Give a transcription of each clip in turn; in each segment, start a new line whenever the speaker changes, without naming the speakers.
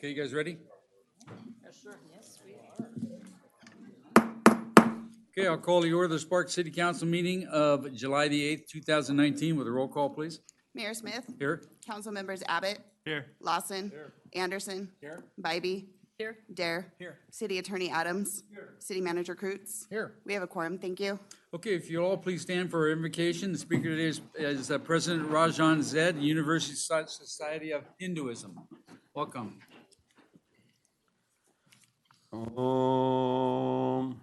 Okay, you guys ready?
Yes, sir. Yes, we
Okay, I'll call the order of the Sparks City Council meeting of July the 8th, 2019 with a roll call, please.
Mayor Smith.
Here.
Council members Abbott.
Here.
Lawson. Anderson.
Here.
Bybee.
Here.
Dare.
Here.
City Attorney Adams. City Manager Croots.
Here.
We have a quorum, thank you.
Okay, if you'll all please stand for our invocation. The speaker today is President Rajan Zed, University Society of Hinduism. Welcome.
Om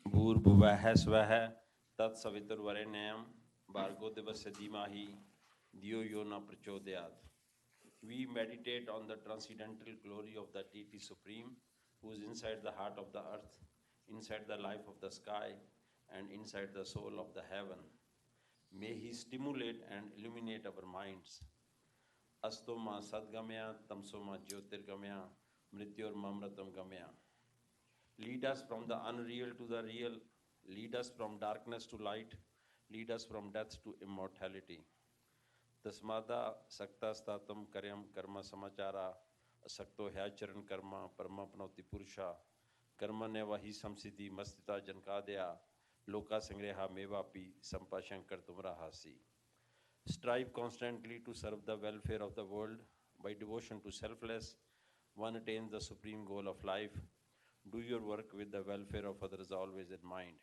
Bhurvuvah Swah Tat Saviturvarenyam Bhargo Devasya Dhimahi Dhiyo Yo Na Prachodayat. We meditate on the transcendental glory of the Deity Supreme, who is inside the heart of the earth, inside the life of the sky, and inside the soul of the heaven. May He stimulate and illuminate our minds. Astoma Sadgamya Tamsoma Jyotirgamya Mrityor Mamratam Gamya. Lead us from the unreal to the real. Lead us from darkness to light. Lead us from death to immortality. Tasmada Sakta Statam Karyam Karma Samachara Asakto Hyacharan Karma Paramapnoti Purusha Karma Nevahi Samsiddhi Mastita Jankadya Loka Sangreha Mevapi Sampashankar Tumrahasi. Strive constantly to serve the welfare of the world. By devotion to selfless, one attains the supreme goal of life. Do your work with the welfare of others always in mind.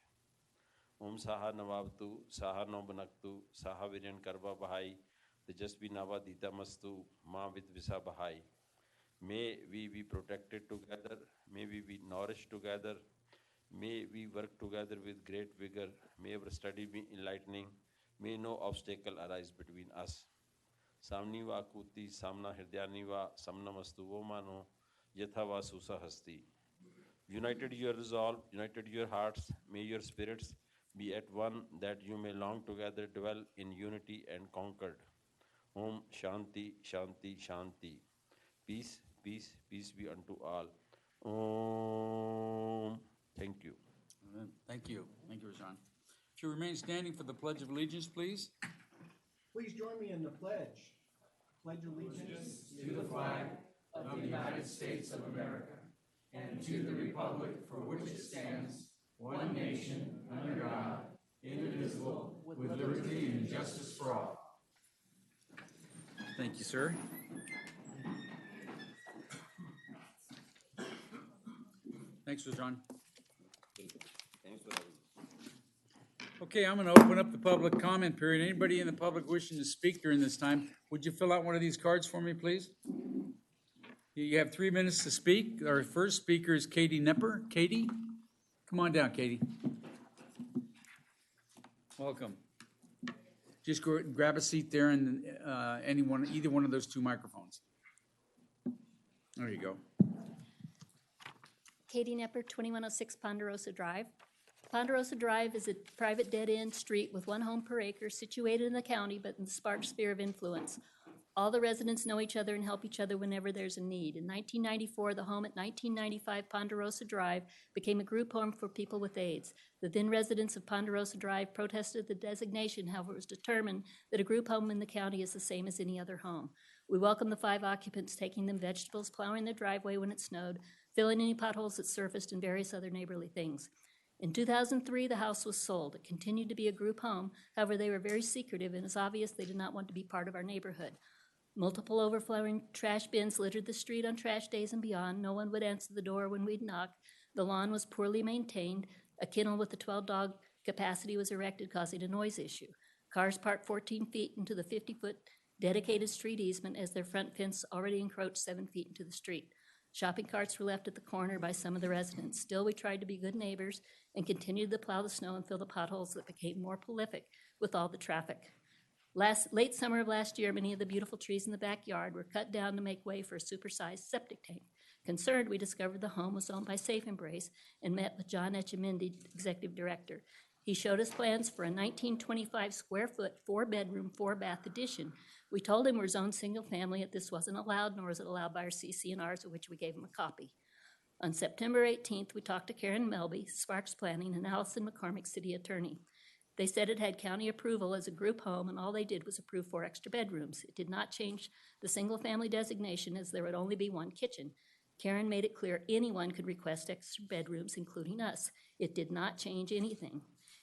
Om Saha Navavtu, Saha Nobanaktu, Saha Viryan Karva Bahai, Tejasvi Nava Dita Mastu, Ma Vidvisa Bahai. May we be protected together, may we be nourished together, may we work together with great vigor, may our study be enlightening, may no obstacle arise between us. Samniva Kuti, Samna Hirdhyaniva, Samnamastu Vomano, Yathava Susa Hasti. United your resolve, united your hearts, may your spirits be at one, that you may long together dwell in unity and concord. Om Shanti, Shanti, Shanti. Peace, peace, peace be unto all. Om. Thank you.
Thank you. Thank you, Rajan. If you remain standing for the Pledge of Allegiance, please.
Please join me in the pledge. Pledge allegiance
to the flag of the United States of America and to the republic for which it stands, one nation, under God, indivisible, with liberty and justice for all.
Thank you, sir. Thanks, Rajan.
Thanks for having me.
Okay, I'm going to open up the public comment period. Anybody in the public wishing to speak during this time, would you fill out one of these cards for me, please? You have 3 minutes to speak. Our first speaker is Katie Nepper. Katie, come on down, Katie. Welcome. Just go grab a seat there and either one of those two microphones. There you go.
Katie Nepper, 2106 Ponderosa Drive. Ponderosa Drive is a private dead-end street with one home per acre situated in the county but in the Sparks sphere of influence. All the residents know each other and help each other whenever there's a need. In 1994, the home at 1995 Ponderosa Drive became a group home for people with AIDS. The then residents of Ponderosa Drive protested the designation, however, it was determined that a group home in the county is the same as any other home. We welcome the 5 occupants taking them vegetables, plowing their driveway when it snowed, filling any potholes that surfaced, and various other neighborly things. In 2003, the house was sold. It continued to be a group home. However, they were very secretive, and it's obvious they did not want to be part of our neighborhood. Multiple overflowing trash bins littered the street on trash days and beyond. No one would answer the door when we'd knock. The lawn was poorly maintained. A kennel with a 12-dog capacity was erected, causing a noise issue. Cars parked 14 feet into the 50-foot dedicated street easement as their front fence already encroached 7 feet into the street. Shopping carts were left at the corner by some of the residents. Still, we tried to be good neighbors and continued to plow the snow and fill the potholes that became more prolific with all the traffic. Late summer of last year, many of the beautiful trees in the backyard were cut down to make way for a supersized septic tank. Concerned, we discovered the home was owned by Safe Embrace and met with John Etchemendy, executive director. He showed us plans for a 1925 square foot, 4-bedroom, 4-bath addition. We told him we're zoned single family, that this wasn't allowed, nor is it allowed by our CC&Rs, of which we gave him a copy. On September 18th, we talked to Karen Melby, Sparks Planning, and Allison McCormick, city attorney. They said it had county approval as a group home, and all they did was approve 4 extra bedrooms. It did not change the single-family designation, as there would only be 1 kitchen. Karen made it clear anyone could request extra bedrooms, including us. It did not change anything.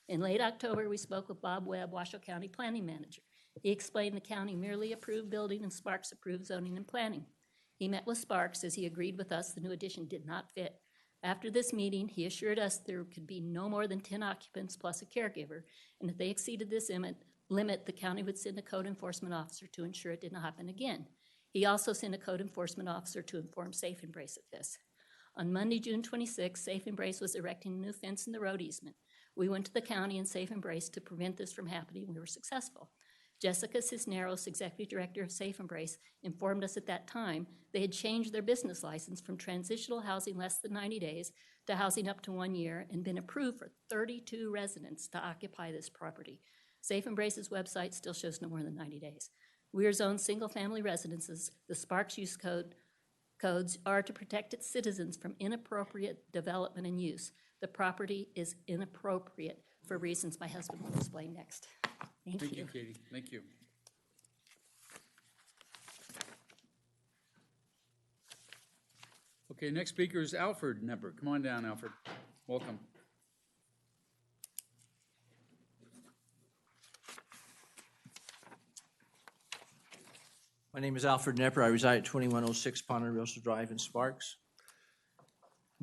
In late October, we spoke with Bob Webb, Washoe County Planning Manager. He explained the county merely approved building and Sparks approved zoning and planning. He met with Sparks as he agreed with us the new addition did not fit. After this meeting, he assured us there could be no more than 10 occupants plus a caregiver, and if they exceeded this limit, the county would send a code enforcement officer to ensure it did not happen again. He also sent a code enforcement officer to inform Safe Embrace of this. On Monday, June 26, Safe Embrace was erecting a new fence in the road easement. We went to the county and Safe Embrace to prevent this from happening. We were successful. Jessica Cisneros, Executive Director of Safe Embrace, informed us at that time they had changed their business license from transitional housing less than 90 days to housing up to 1 year and been approved for 32 residents to occupy this property. Safe Embrace's website still shows no more than 90 days. We are zoned single-family residences. The Sparks use codes are to protect its citizens from inappropriate development and use. The property is inappropriate for reasons my husband will explain next.
Thank you, Katie. Thank you. Okay, next speaker is Alfred Nepper. Come on down, Alfred. Welcome.
My name is Alfred Nepper. I reside at 2106 Ponderosa Drive in Sparks.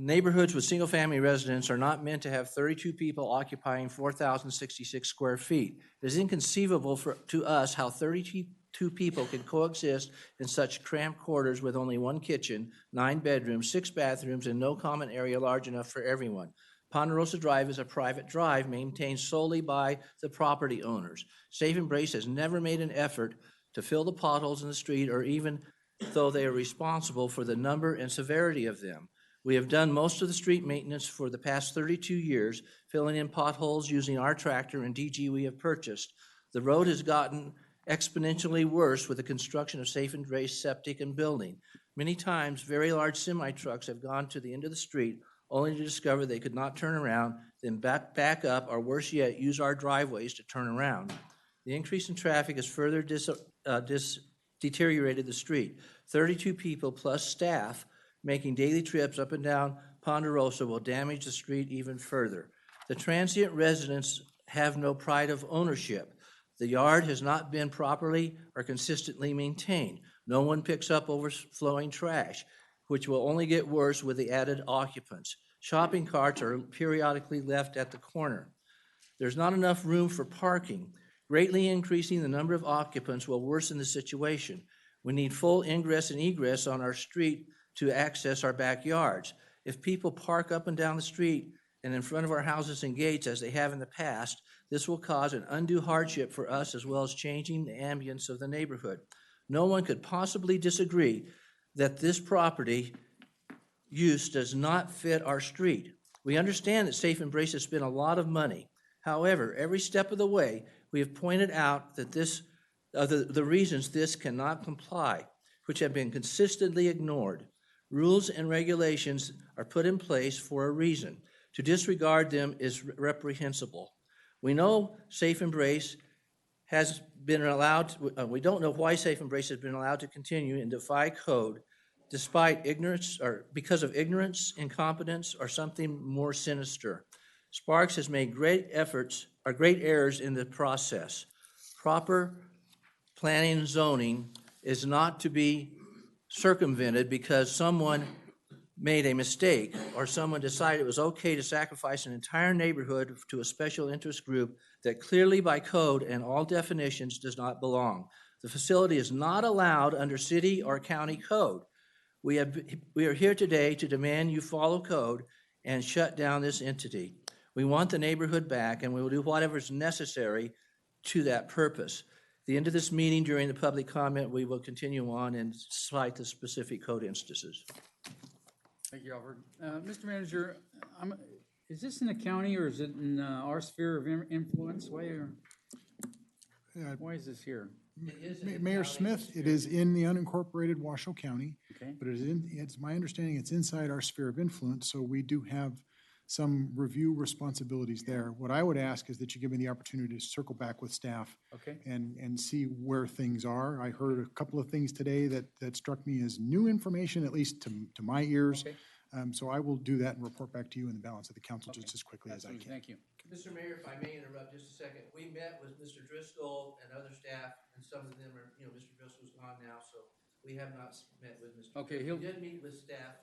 Neighborhoods with single-family residents are not meant to have 32 people occupying 4,066 square feet. It is inconceivable to us how 32 people can coexist in such cramped quarters with only one kitchen, 9 bedrooms, 6 bathrooms, and no common area large enough for everyone. Ponderosa Drive is a private drive maintained solely by the property owners. Safe Embrace has never made an effort to fill the potholes in the street, or even though they are responsible for the number and severity of them. We have done most of the street maintenance for the past 32 years, filling in potholes using our tractor and DG we have purchased. The road has gotten exponentially worse with the construction of Safe Embrace septic and building. Many times, very large semi-trucks have gone to the end of the street only to discover they could not turn around, then back up, or worse yet, use our driveways to turn around. The increase in traffic has further deteriorated the street. 32 people plus staff making daily trips up and down Ponderosa will damage the street even further. The transient residents have no pride of ownership. The yard has not been properly or consistently maintained. No one picks up overflowing trash, which will only get worse with the added occupants. Shopping carts are periodically left at the corner. There's not enough room for parking. Greatly increasing the number of occupants will worsen the situation. We need full ingress and egress on our street to access our backyards. If people park up and down the street and in front of our houses and gates as they have in the past, this will cause an undue hardship for us as well as changing the ambience of the neighborhood. No one could possibly disagree that this property use does not fit our street. We understand that Safe Embrace has spent a lot of money. However, every step of the way, we have pointed out that the reasons this cannot comply, which have been consistently ignored. Rules and regulations are put in place for a reason. To disregard them is reprehensible. We know Safe Embrace has been allowed, we don't know why Safe Embrace has been allowed to continue and defy code despite ignorance or because of ignorance, incompetence, or something more sinister. Sparks has made great errors in the process. Proper planning and zoning is not to be circumvented because someone made a mistake or someone decided it was okay to sacrifice an entire neighborhood to a special interest group that clearly by code and all definitions does not belong. The facility is not allowed under city or county code. We are here today to demand you follow code and shut down this entity. We want the neighborhood back, and we will do whatever is necessary to that purpose. At the end of this meeting, during the public comment, we will continue on and cite the specific code instances.
Thank you, Alfred. Mr. Manager, is this in the county or is it in our sphere of influence? Why is this here?
Mayor Smith, it is in the unincorporated Washoe County,
Okay.
but it's my understanding it's inside our sphere of influence, so we do have some review responsibilities there. What I would ask is that you give me the opportunity to circle back with staff
Okay.
and see where things are. I heard a couple of things today that struck me as new information, at least to my ears.
Okay.
So I will do that and report back to you and the balance of the council just as quickly as I
Absolutely.
can.
Thank you.
Mr. Mayor, if I may interrupt just a second, we met with Mr. Driscoll and other staff, and some of them are, Mr. Driscoll's gone now, so we have not met with Mr.
Okay,
Driscoll.
he'll-
We did meet with staff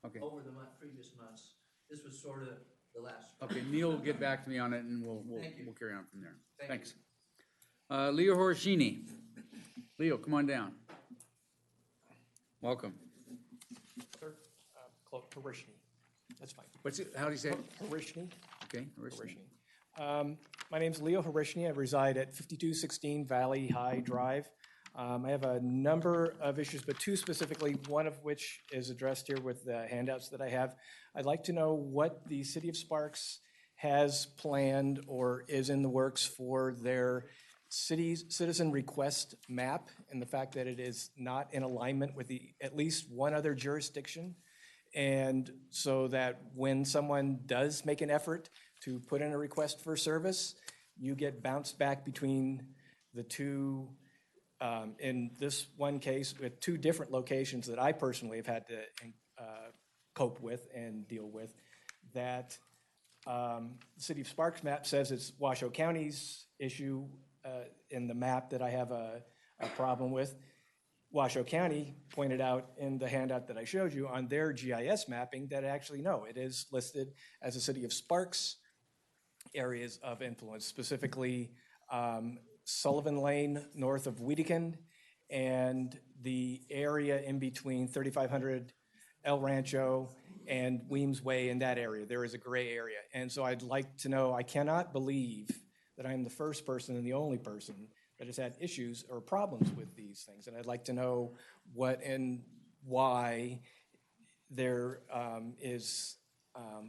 Okay.
over the previous months. This was sort of the last.
Okay, Neil will get back to me on it and
Thank you.
we'll carry on from there.
Thank
Thanks. Leo Horashini. Leo, come on down. Welcome.
Sir, Harishni, that's fine.
How do you say it?
Harishni.
Okay. Horashini.
Harishni. My name's Leo Harishni. I reside at 5216 Valley High Drive. I have a number of issues, but two specifically, one of which is addressed here with the handouts that I have. I'd like to know what the City of Sparks has planned or is in the works for their city's citizen request map, and the fact that it is not in alignment with at least one other jurisdiction. And so that when someone does make an effort to put in a request for service, you get bounced back between the two, in this one case, with two different locations that I personally have had to cope with and deal with, that the City of Sparks map says it's Washoe County's issue in the map that I have a problem with. Washoe County pointed out in the handout that I showed you on their GIS mapping that actually, no, it is listed as a City of Sparks areas of influence, specifically Sullivan Lane north of Weedican and the area in between 3500 El Rancho and Weems Way in that area. There is a gray area. And so I'd like to know, I cannot believe that I'm the first person and the only person that has had issues or problems with these things. And I'd like to know what and why there is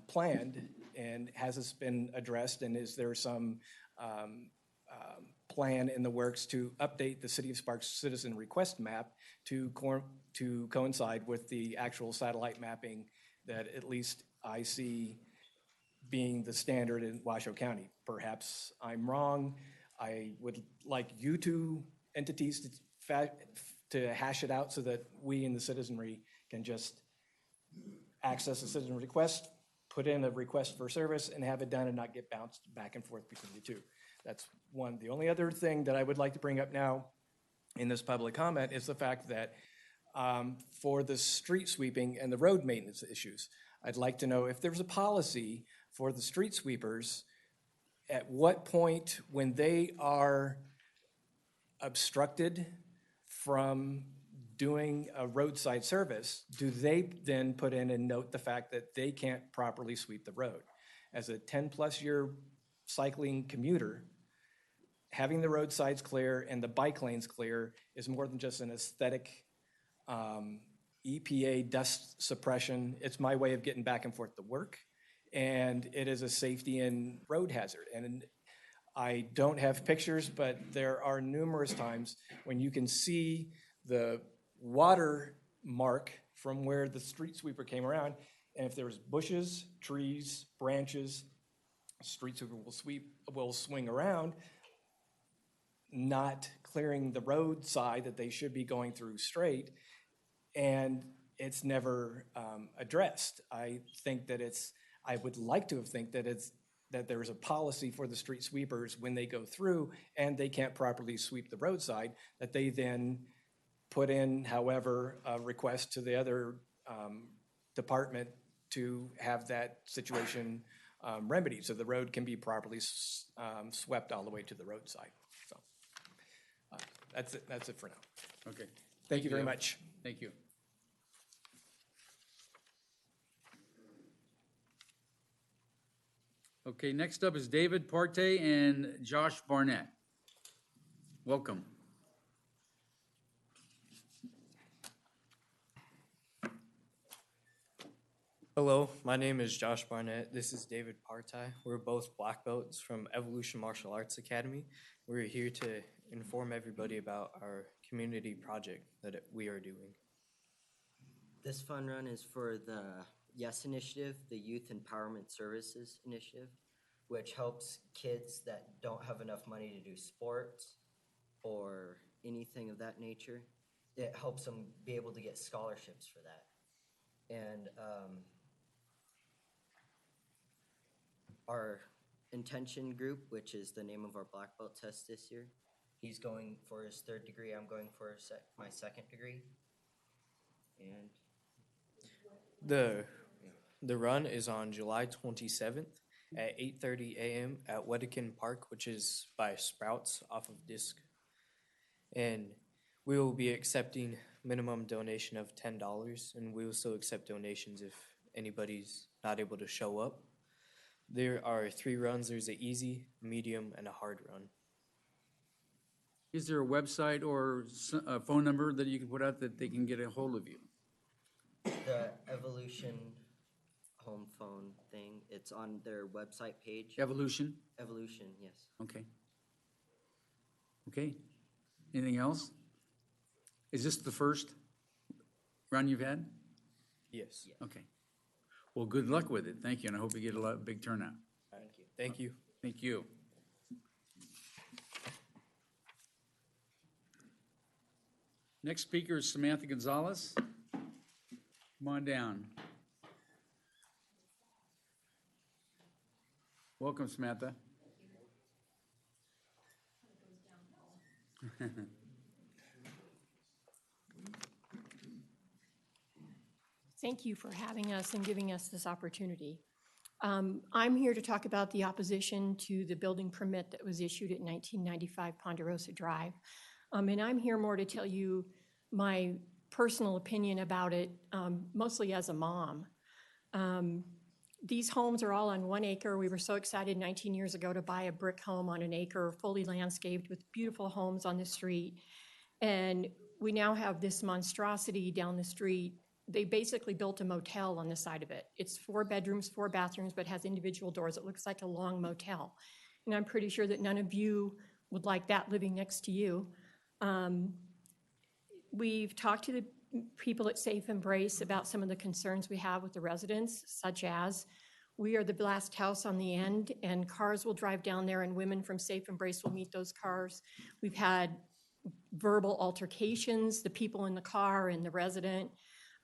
planned, and has this been addressed, and is there some plan in the works to update the City of Sparks citizen request map to coincide with the actual satellite mapping that at least I see being the standard in Washoe County? Perhaps I'm wrong. I would like you two entities to hash it out so that we in the citizenry can just access a citizen request, put in a request for service, and have it done and not get bounced back and forth between the two. That's one. The only other thing that I would like to bring up now in this public comment is the fact that for the street sweeping and the road maintenance issues, I'd like to know if there's a policy for the street sweepers, at what point when they are obstructed from doing a roadside service, do they then put in and note the fact that they can't properly sweep the road? As a 10-plus year cycling commuter, having the roadsides clear and the bike lanes clear is more than just an aesthetic EPA dust suppression. It's my way of getting back and forth to work, and it is a safety and road hazard. And I don't have pictures, but there are numerous times when you can see the water mark from where the street sweeper came around, and if there's bushes, trees, branches, street sweeper will swing around, not clearing the roadside that they should be going through straight, and it's never addressed. I think that I would like to think that there is a policy for the street sweepers when they go through and they can't properly sweep the roadside, that they then put in, however, a request to the other department to have that situation remedied so the road can be properly swept all the way to the roadside. So that's it for now.
Okay.
Thank you very
Leo.
much.
Thank you. Okay, next up is David Parte and Josh Barnett. Welcome.
Hello, my name is Josh Barnett. This is David Partai. We're both black belts from Evolution Martial Arts Academy. We're here to inform everybody about our community project that we are doing.
This fun run is for the YES initiative, the Youth Empowerment Services Initiative, which helps kids that don't have enough money to do sports or anything of that nature. It helps them be able to get scholarships for that. And our intention group, which is the name of our black belt test this year, he's going for his 3rd degree. I'm going for my 2nd degree. And
The run is on July 27th at 8:30 a.m. at Wedekind Park, which is by Sprouts off of Disc. And we will be accepting minimum donation of $10, and we will still accept donations if anybody's not able to show up. There are 3 runs. There's an easy, medium, and a hard run.
Is there a website or a phone number that you can put out that they can get a hold of you?
the Evolution home phone thing, it's on their website page.
Evolution?
Evolution, yes.
Okay. Okay. Anything else? Is this the first run you've had?
Yes.
Okay. Well, good luck with it. Thank you, and I hope you get a big turnout.
Thank you.
Thank you.
Thank you. Next speaker is Samantha Gonzalez. Come on down. Welcome, Samantha.
Thank you for having us and giving us this opportunity. I'm here to talk about the opposition to the building permit that was issued at 1995 Ponderosa Drive. And I'm here more to tell you my personal opinion about it, mostly as a mom. These homes are all on 1 acre. We were so excited 19 years ago to buy a brick home on an acre, fully landscaped with beautiful homes on the street. And we now have this monstrosity down the street. They basically built a motel on the side of it. It's 4 bedrooms, 4 bathrooms, but has individual doors. It looks like a long motel. And I'm pretty sure that none of you would like that living next to you. We've talked to the people at Safe Embrace about some of the concerns we have with the residents, such as we are the last house on the end and cars will drive down there and women from Safe Embrace will meet those cars. We've had verbal altercations, the people in the car and the resident.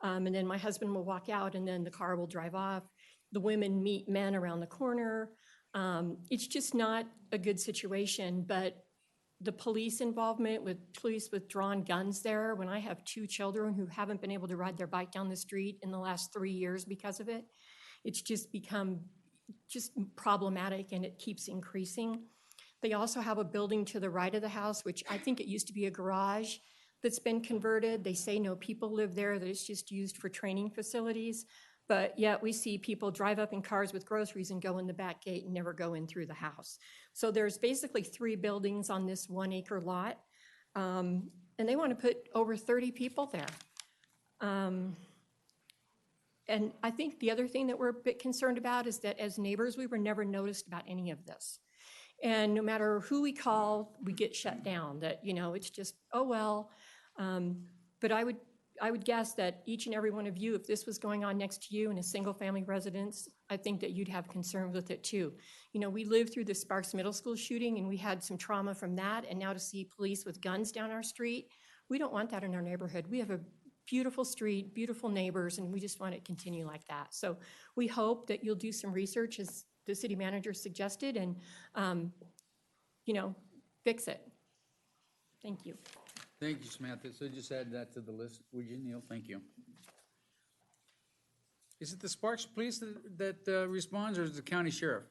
And then my husband will walk out and then the car will drive off. The women meet men around the corner. It's just not a good situation, but the police involvement with police with drawn guns there, when I have 2 children who haven't been able to ride their bike down the street in the last 3 years because of it, it's just become just problematic and it keeps increasing. They also have a building to the right of the house, which I think it used to be a garage that's been converted. They say no people live there, that it's just used for training facilities. But yet we see people drive up in cars with groceries and go in the back gate and never go in through the house. So there's basically 3 buildings on this 1 acre lot. And they want to put over 30 people there. And I think the other thing that we're a bit concerned about is that as neighbors, we were never noticed about any of this. And no matter who we call, we get shut down, that, you know, it's just, oh, well. But I would guess that each and every one of you, if this was going on next to you in a single family residence, I think that you'd have concerns with it too. You know, we lived through the Sparks Middle School shooting and we had some trauma from that, and now to see police with guns down our street, we don't want that in our neighborhood. We have a beautiful street, beautiful neighbors, and we just want it to continue like that. So we hope that you'll do some research as the city manager suggested and, you know, fix it. Thank you.
Thank you, Samantha. So just add that to the list, would you, Neil? Thank you. Is it the Sparks Police that responds, or is it the county sheriff?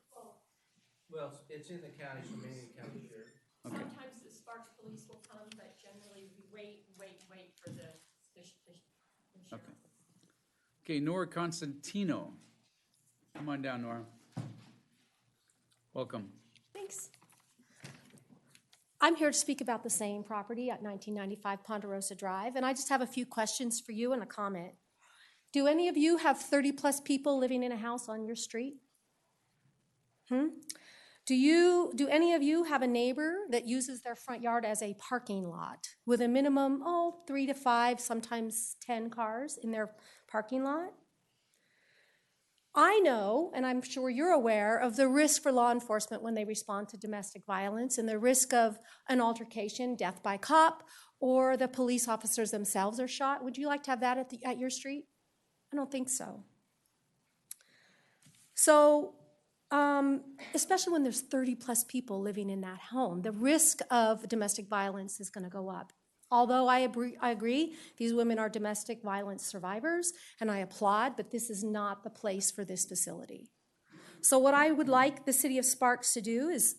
Well, it's in the county, so maybe the county sheriff.
Okay.
Sometimes the Sparks Police will come, but generally we wait for the sheriff.
Okay. Okay, Nora Constantino. Come on down, Nora. Welcome.
Thanks. I'm here to speak about the same property at 1995 Ponderosa Drive, and I just have a few questions for you and a comment. Do any of you have 30-plus people living in a house on your street? Do any of you have a neighbor that uses their front yard as a parking lot with a minimum, 3 to 5, sometimes 10 cars in their parking lot? I know, and I'm sure you're aware, of the risk for law enforcement when they respond to domestic violence and the risk of an altercation, death by cop, or the police officers themselves are shot. Would you like to have that at your street? I don't think so. So, especially when there's 30-plus people living in that home, the risk of domestic violence is going to go up. Although I agree, these women are domestic violence survivors, and I applaud, but this is not the place for this facility. So what I would like the city of Sparks to do is,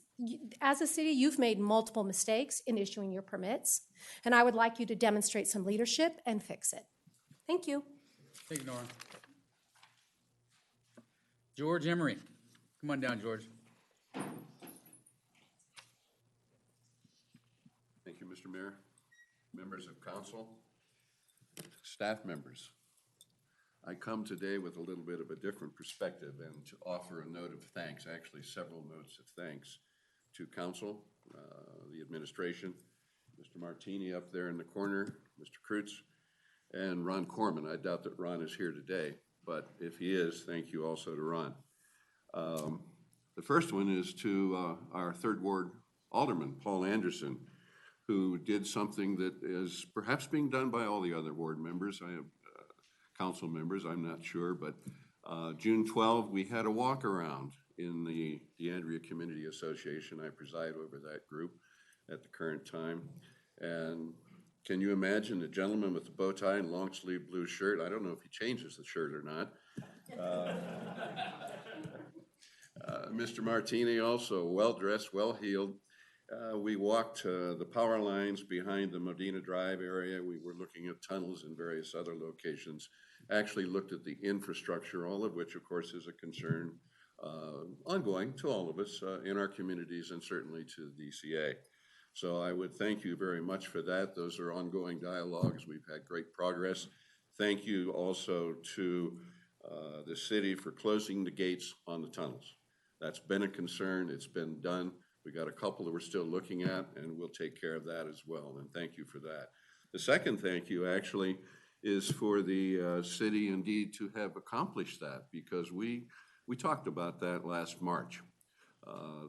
as a city, you've made multiple mistakes in issuing your permits, and I would like you to demonstrate some leadership and fix it. Thank you.
Thank you, Nora. George Emery. Come on down, George.
Thank you, Mr. Mayor, members of council, staff members. I come today with a little bit of a different perspective and to offer a note of thanks, actually several notes of thanks to council, the administration, Mr. Martini up there in the corner, Mr. Kreutz, and Ron Corman. I doubt that Ron is here today, but if he is, thank you also to Ron. The first one is to our third ward alderman, Paul Anderson, who did something that is perhaps being done by all the other ward members. I have council members, I'm not sure, but June 12, we had a walk around in the DeAndrea Community Association. I preside over that group at the current time. And can you imagine the gentleman with the bow tie and long sleeve blue shirt? I don't know if he changes the shirt or not. Mr. Martini also well-dressed, well-heeled. We walked the power lines behind the Modena Drive area. We were looking at tunnels and various other locations. Actually looked at the infrastructure, all of which, of course, is a concern ongoing to all of us in our communities and certainly to the DCA. So I would thank you very much for that. Those are ongoing dialogues. We've had great progress. Thank you also to the city for closing the gates on the tunnels. That's been a concern. It's been done. We got a couple that we're still looking at, and we'll take care of that as well, and thank you for that. The second thank you actually is for the city indeed to have accomplished that, because we talked about that last March.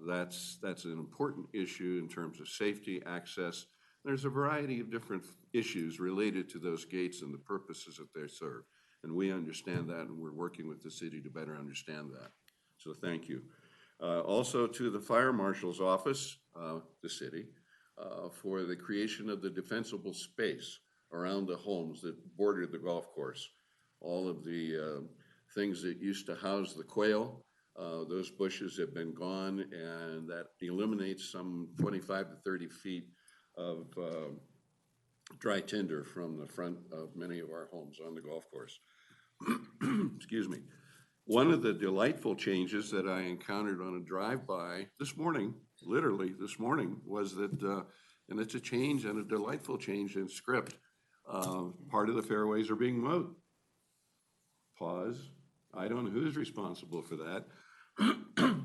That's an important issue in terms of safety, access. There's a variety of different issues related to those gates and the purposes that they serve, and we understand that, and we're working with the city to better understand that. So thank you. Also to the fire marshal's office, the city, for the creation of the defensible space around the homes that border the golf course. All of the things that used to house the quail, those bushes have been gone, and that eliminates some 25 to 30 feet of dry tinder from the front of many of our homes on the golf course. Excuse me. One of the delightful changes that I encountered on a drive-by this morning, literally this morning, was that, and it's a change and a delightful change in script, part of the fairways are being mowed. Pause. I don't know who's responsible for that.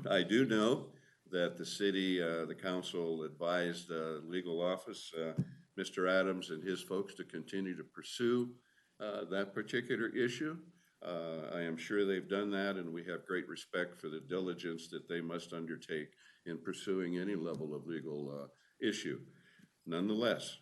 I do know that the city, the council advised legal office, Mr. Adams and his folks to continue to pursue that particular issue. I am sure they've done that, and we have great respect for the diligence that they must undertake in pursuing any level of legal issue. Nonetheless,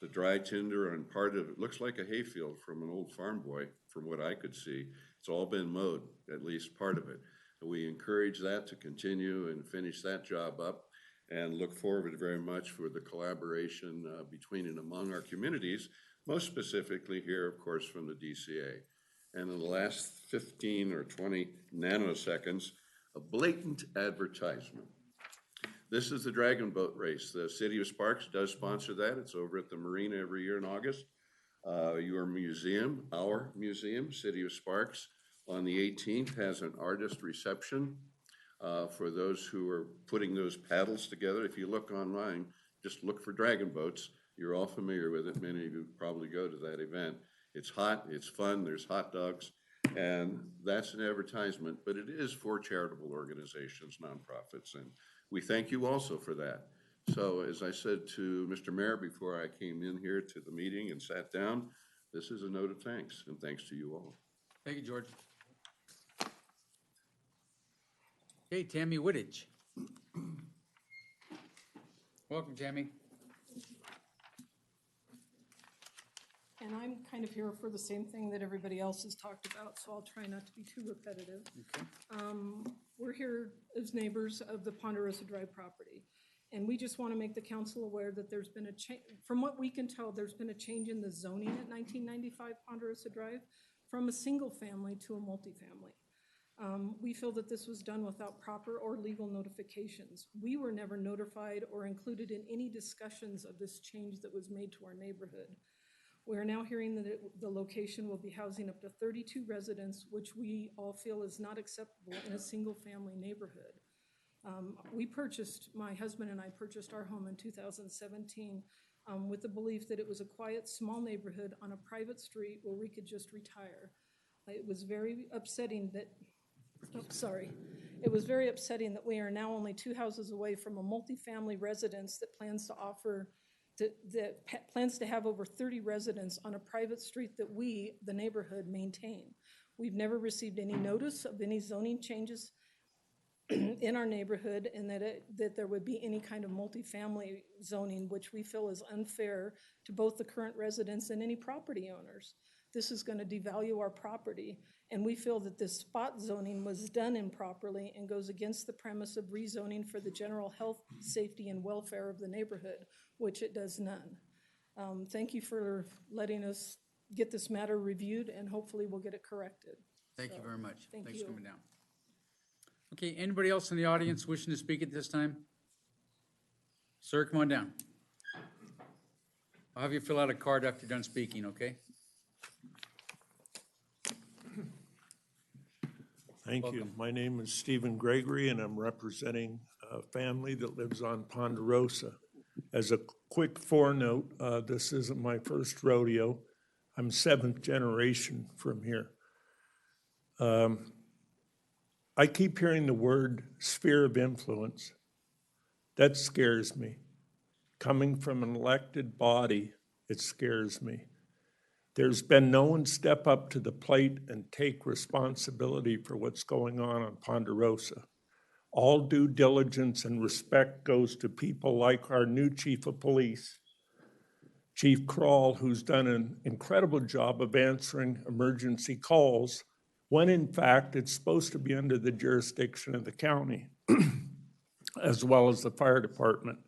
the dry tinder and part of it looks like a hayfield from an old farm boy, from what I could see. It's all been mowed, at least part of it. We encourage that to continue and finish that job up, and look forward very much for the collaboration between and among our communities, most specifically here, of course, from the DCA. And in the last 15 or 20 nanoseconds, a blatant advertisement. This is the Dragon Boat Race. The City of Sparks does sponsor that. It's over at the marina every year in August. Your museum, our museum, City of Sparks, on the 18th has an artist reception for those who are putting those paddles together. If you look online, just look for Dragon Boats. You're all familiar with it. Many of you probably go to that event. It's hot, it's fun, there's hot dogs, and that's an advertisement, but it is for charitable organizations, nonprofits, and we thank you also for that. So as I said to Mr. Mayor before I came in here to the meeting and sat down, this is a note of thanks, and thanks to you all.
Thank you, George. Okay, Tammy Wittich. Welcome, Tammy.
And I'm kind of here for the same thing that everybody else has talked about, so I'll try not to be too repetitive.
Okay.
We're here as neighbors of the Ponderosa Drive property. And we just want to make the council aware that there's been a change, from what we can tell, there's been a change in the zoning at 1995 Ponderosa Drive from a single family to a multifamily. We feel that this was done without proper or legal notifications. We were never notified or included in any discussions of this change that was made to our neighborhood. We are now hearing that the location will be housing up to 32 residents, which we all feel is not acceptable in a single-family neighborhood. My husband and I purchased our home in 2017 with the belief that it was a quiet, small neighborhood on a private street where we could just retire. It was very upsetting that, It was very upsetting that we are now only 2 houses away from a multifamily residence that plans to have over 30 residents on a private street that we, the neighborhood, maintain. We've never received any notice of any zoning changes in our neighborhood, and that there would be any kind of multifamily zoning, which we feel is unfair to both the current residents and any property owners. This is going to devalue our property, and we feel that this spot zoning was done improperly and goes against the premise of rezoning for the general health, safety, and welfare of the neighborhood, which it does none. Thank you for letting us get this matter reviewed, and hopefully we'll get it corrected.
Thank you very much.
Thank
Thanks
you.
for coming down. Okay, anybody else in the audience wishing to speak at this time? Sir, come on down. I'll have you fill out a card after you're done speaking, okay?
Thank you.
Welcome.
My name is Stephen Gregory, and I'm representing a family that lives on Ponderosa. As a quick forenote, this isn't my first rodeo. I'm 7th generation from here. I keep hearing the word sphere of influence. That scares me. Coming from an elected body, it scares me. There's been no one step up to the plate and take responsibility for what's going on Ponderosa. All due diligence and respect goes to people like our new chief of police, Chief Kroll, who's done an incredible job of answering emergency calls when in fact it's supposed to be under the jurisdiction of the county, as well as the fire department.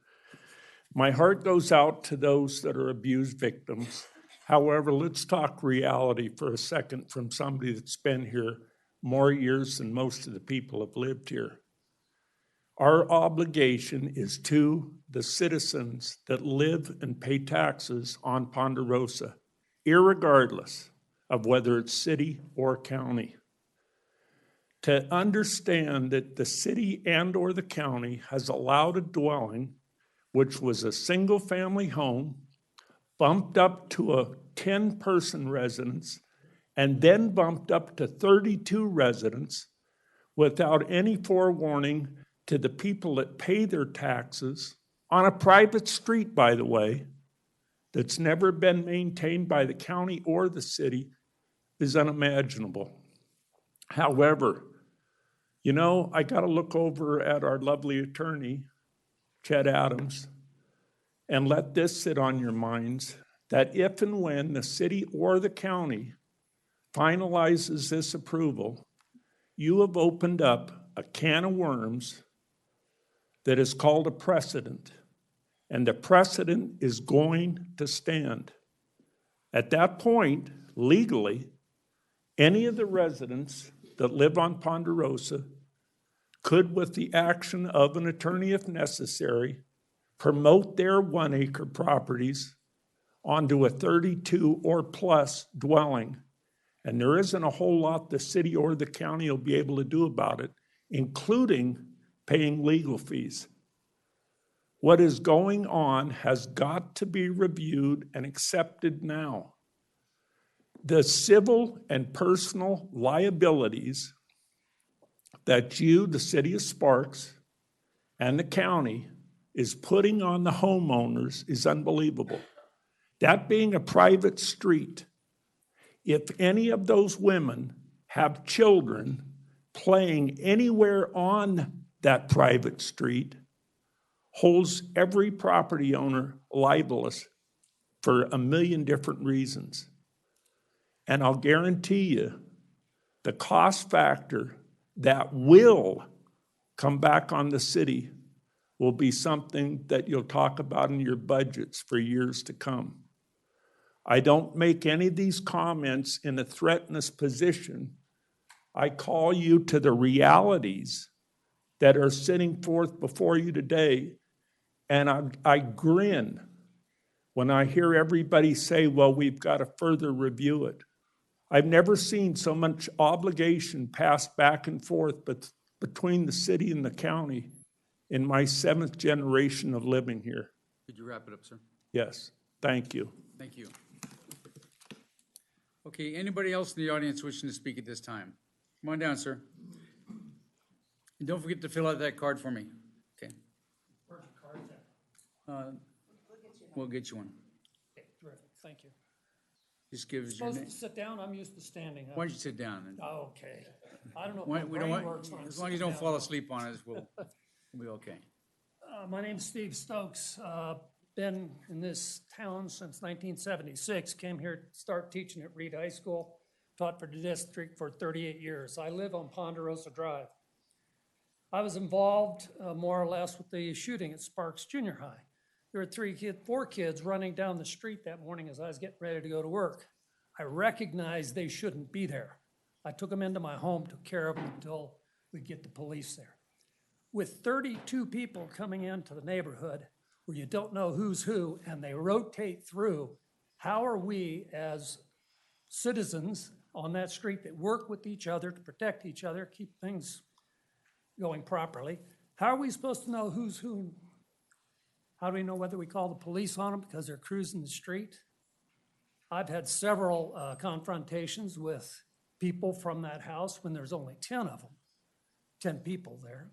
My heart goes out to those that are abused victims. However, let's talk reality for a second from somebody that's been here more years than most of the people have lived here. Our obligation is to the citizens that live and pay taxes on Ponderosa, irregardless of whether it's city or county, to understand that the city and or the county has allowed a dwelling, which was a single-family home, bumped up to a 10-person residence, and then bumped up to 32 residents without any forewarning to the people that pay their taxes on a private street, by the way, that's never been maintained by the county or the city, is unimaginable. However, I got to look over at our lovely attorney, Chet Adams, and let this sit on your minds, that if and when the city or the county finalizes this approval, you have opened up a can of worms that is called a precedent, and the precedent is going to stand. At that point, legally, any of the residents that live on Ponderosa could, with the action of an attorney if necessary, promote their 1-acre properties onto a 32 or plus dwelling. And there isn't a whole lot the city or the county will be able to do about it, including paying legal fees. What is going on has got to be reviewed and accepted now. The civil and personal liabilities that you, the city of Sparks, and the county is putting on the homeowners is unbelievable. That being a private street, if any of those women have children playing anywhere on that private street holds every property owner libelous for a million different reasons. And I'll guarantee you, the cost factor that will come back on the city will be something that you'll talk about in your budgets for years to come. I don't make any of these comments in a threatening position. I call you to the realities that are sitting forth before you today, and I grin when I hear everybody say, well, we've got to further review it. I've never seen so much obligation passed back and forth between the city and the county in my 7th generation of living here.
Could you wrap it up, sir?
Yes, thank you.
Thank you. Okay, anybody else in the audience wishing to speak at this time? Come on down, sir. And don't forget to fill out that card for me. Okay.
Where's the card at?
We'll get you one.
Okay, terrific, thank you.
Just give us your
Supposed
name.
to sit down, I'm used to standing up.
Why don't you sit down? And
Okay, I don't know if
why-
my
we don't
brain
want,
works when I'm
as long as you
sitting
don't fall
down.
asleep on us, we'll be okay.
My name's Steve Stokes. Been in this town since 1976. Came here to start teaching at Reed High School. Taught for the district for 38 years. I live on Ponderosa Drive. I was involved more or less with the shooting at Sparks Junior High. There were 4 kids running down the street that morning as I was getting ready to go to work. I recognized they shouldn't be there. I took them into my home, took care of them until we get the police there. With 32 people coming into the neighborhood where you don't know who's who and they rotate through, how are we as citizens on that street that work with each other to protect each other, keep things going properly, how are we supposed to know who's who? How do we know whether we call the police on them because they're cruising the street? I've had several confrontations with people from that house when there's only 10 of them, 10 people there.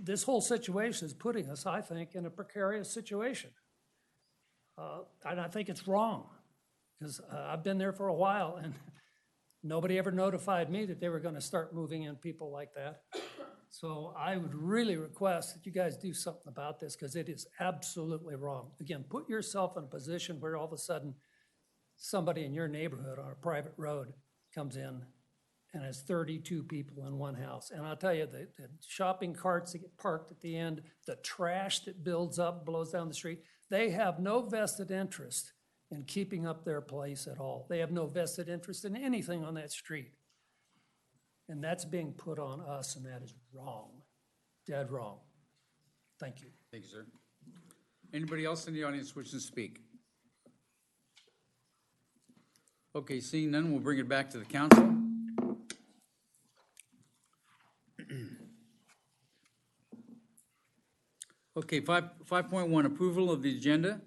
This whole situation is putting us, I think, in a precarious situation. And I think it's wrong, because I've been there for a while and nobody ever notified me that they were going to start moving in people like that. So I would really request that you guys do something about this, because it is absolutely wrong. Again, put yourself in a position where all of a sudden somebody in your neighborhood on a private road comes in and has 32 people in one house. And I'll tell you, the shopping carts that get parked at the end, the trash that builds up, blows down the street, they have no vested interest in keeping up their place at all. They have no vested interest in anything on that street. And that's being put on us, and that is wrong, dead wrong. Thank you.
Thank you, sir. Anybody else in the audience wishing to speak? Okay, seeing none, we'll bring it back to the council. Okay, 5.1, approval of the agenda.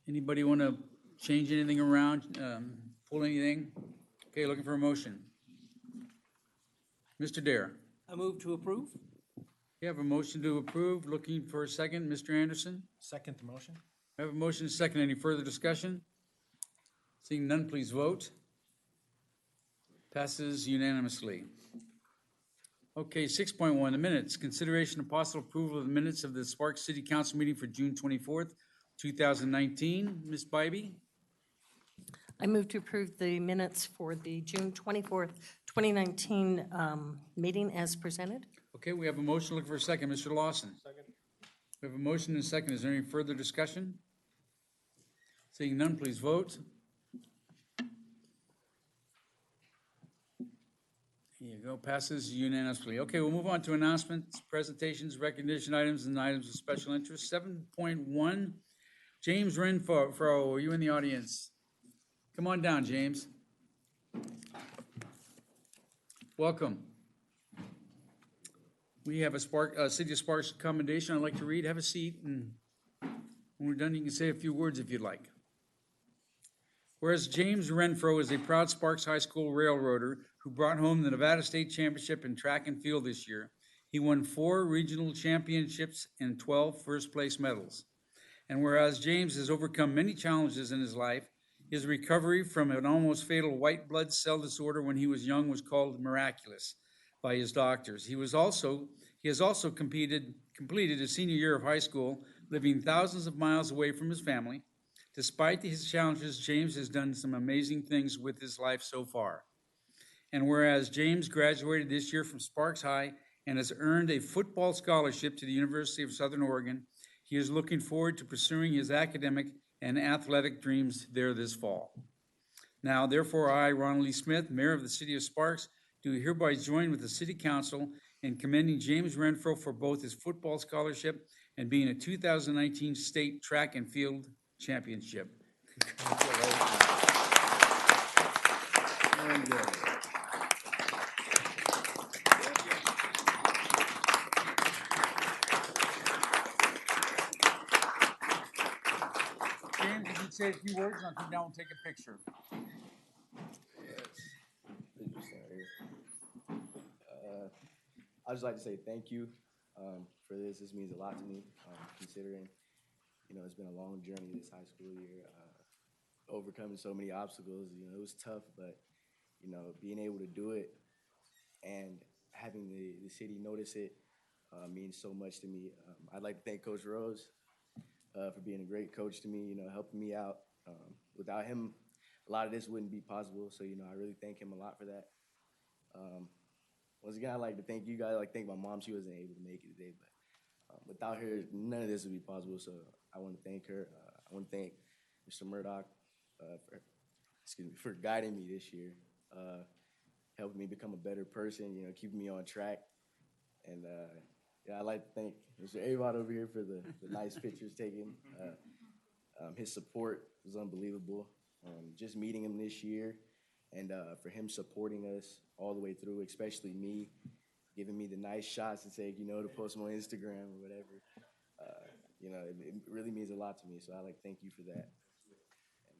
Anybody want to change anything around, pull anything? Okay, looking for a motion. Mr. Dare.
I move to approve.
You have a motion to approve. Looking for a second. Mr. Anderson?
Second the motion.
I have a motion and a second. Any further discussion? Seeing none, please vote. Passes unanimously. Okay, 6.1, the minutes. Consideration of possible approval of the minutes of the Sparks City Council meeting for June 24th, 2019. Ms. Bybee?
I move to approve the minutes for the June 24th, 2019 meeting as presented.
Okay, we have a motion. Looking for a second. Mr. Lawson? Second. We have a motion and a second. Is there any further discussion? Seeing none, please vote. Here you go, passes unanimously. Okay, we'll move on to announcements, presentations, recognition items, and items of special interest. 7.1, James Renfro, are you in the audience? Come on down, James. Welcome. We have a City of Sparks commendation I'd like to read. Have a seat, and when we're done, you can say a few words if you'd like. Whereas James Renfro is a proud Sparks High School railroader who brought home the Nevada State Championship in track and field this year. He won 4 regional championships and 12 first-place medals. And whereas James has overcome many challenges in his life, His recovery from an almost fatal white blood cell disorder when he was young was called miraculous by his doctors. He has also completed his senior year of high school, living thousands of miles away from his family. Despite his challenges, James has done some amazing things with his life so far. And whereas James graduated this year from Sparks High and has earned a football scholarship to the University of Southern Oregon, he is looking forward to pursuing his academic and athletic dreams there this fall. Now, therefore, I, Ronald E. Smith, Mayor of the City of Sparks, do hereby join with the City Council in commending James Renfro for both his football scholarship and being a 2019 state track and field championship. Very good. James, if you'd say a few words, and I'll come down and take a picture.
I'd just like to say thank you for this. This means a lot to me, considering, it's been a long journey this high school year, overcoming so many obstacles. It was tough, but, being able to do it and having the city notice it means so much to me. I'd like to thank Coach Rose for being a great coach to me, helping me out. Without him, a lot of this wouldn't be possible, so, I really thank him a lot for that. Once again, I'd like to thank you guys. I'd like to thank my mom. She wasn't able to make it today, but without her, none of this would be possible, so I want to thank her. I want to thank Mr. Murdoch for guiding me this year, helping me become a better person, keeping me on track. And I'd like to thank Mr. Avon over here for the nice pictures taken. His support was unbelievable. Just meeting him this year and for him supporting us all the way through, especially me, giving me the nice shots to take, to post them on Instagram or whatever. It really means a lot to me, so I'd like to thank you for that.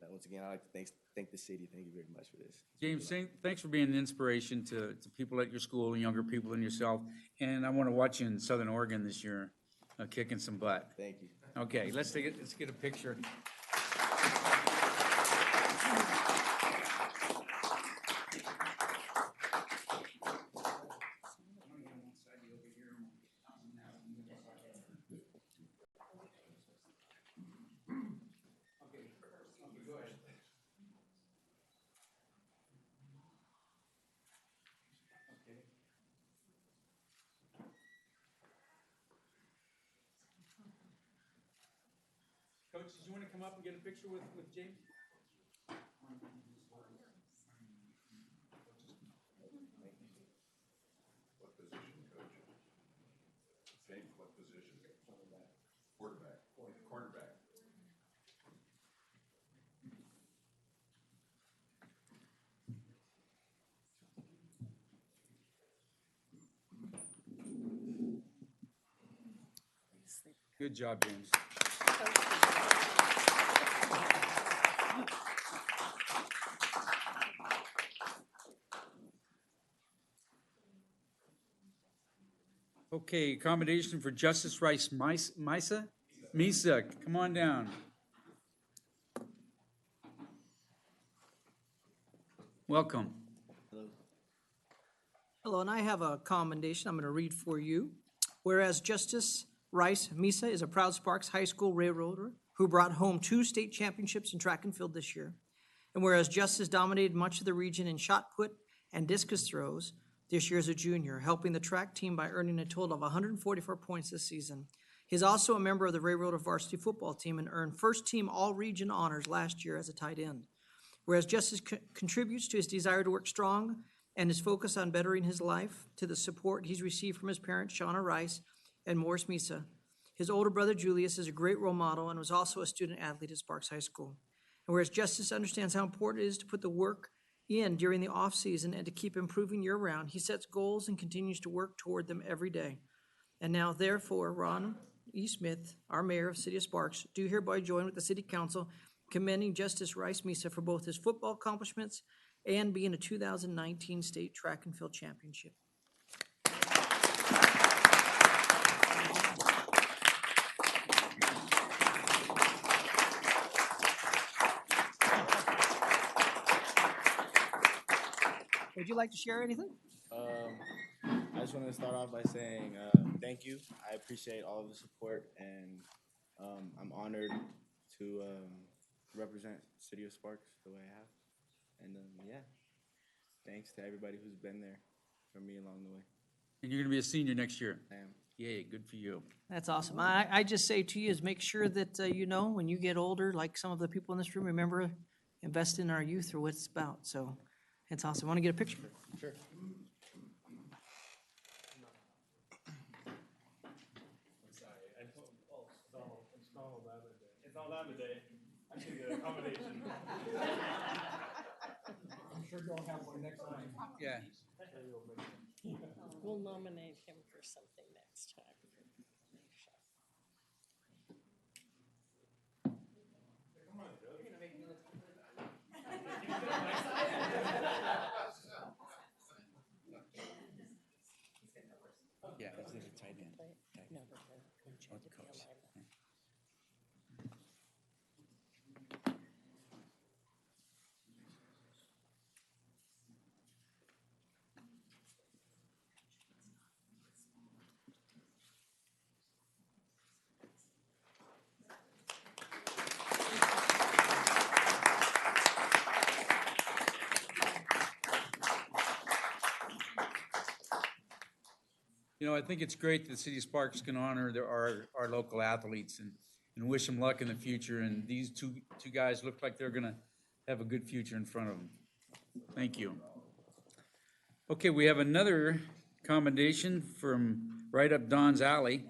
And once again, I'd like to thank the city. Thank you very much for this.
James, thanks for being an inspiration to people at your school and younger people than yourself. And I want to watch you in Southern Oregon this year, kicking some butt.
Thank you.
Okay, let's get a picture. Coach, did you want to come up and get a picture with James?
What position, Coach? James, what position? Quarterback. Quarterback.
Good job, James. Okay, accommodation for Justice Rice Misa? Misa, come on down. Welcome.
Hello, and I have a commendation I'm going to read for you. Whereas Justice Rice Misa is a proud Sparks High School railroader who brought home 2 state championships in track and field this year. And whereas Justice dominated much of the region in shot put and discus throws this year as a junior, helping the track team by earning a total of 144 points this season. He is also a member of the Railroad varsity football team and earned first team all-region honors last year as a tight end. Whereas Justice contributes to his desire to work strong and his focus on bettering his life to the support he's received from his parents, Shauna Rice and Morris Misa. His older brother, Julius, is a great role model and was also a student athlete at Sparks High School. And whereas Justice understands how important it is to put the work in during the off season and to keep improving year-round, he sets goals and continues to work toward them every day. And now, therefore, Ron E. Smith, our mayor of City of Sparks, do hereby join with the City Council commending Justice Rice Misa for both his football accomplishments and being a 2019 state track and field championship. Would you like to share anything?
I just want to start off by saying thank you. I appreciate all of the support, and I'm honored to represent City of Sparks the way I have. And yeah, thanks to everybody who's been there for me along the way.
And you're going to be a senior next year?
I am.
Yay, good for you.
That's awesome. I just say to you is make sure that, you know, when you get older, like some of the people in this room, remember, invest in our youth or what it's about. So it's awesome. Want to get a picture?
Sure.
It's not that day. I should get a combination.
I'm sure you'll have one next time.
Yeah.
We'll nominate him for something next time.
Yeah, it's a tight end.
No,
Coach. You know, I think it's great that the City of Sparks can honor our local athletes and wish them luck in the future. And these two guys look like they're going to have a good future in front of them. Thank you. Okay, we have another commendation from right up Don's alley,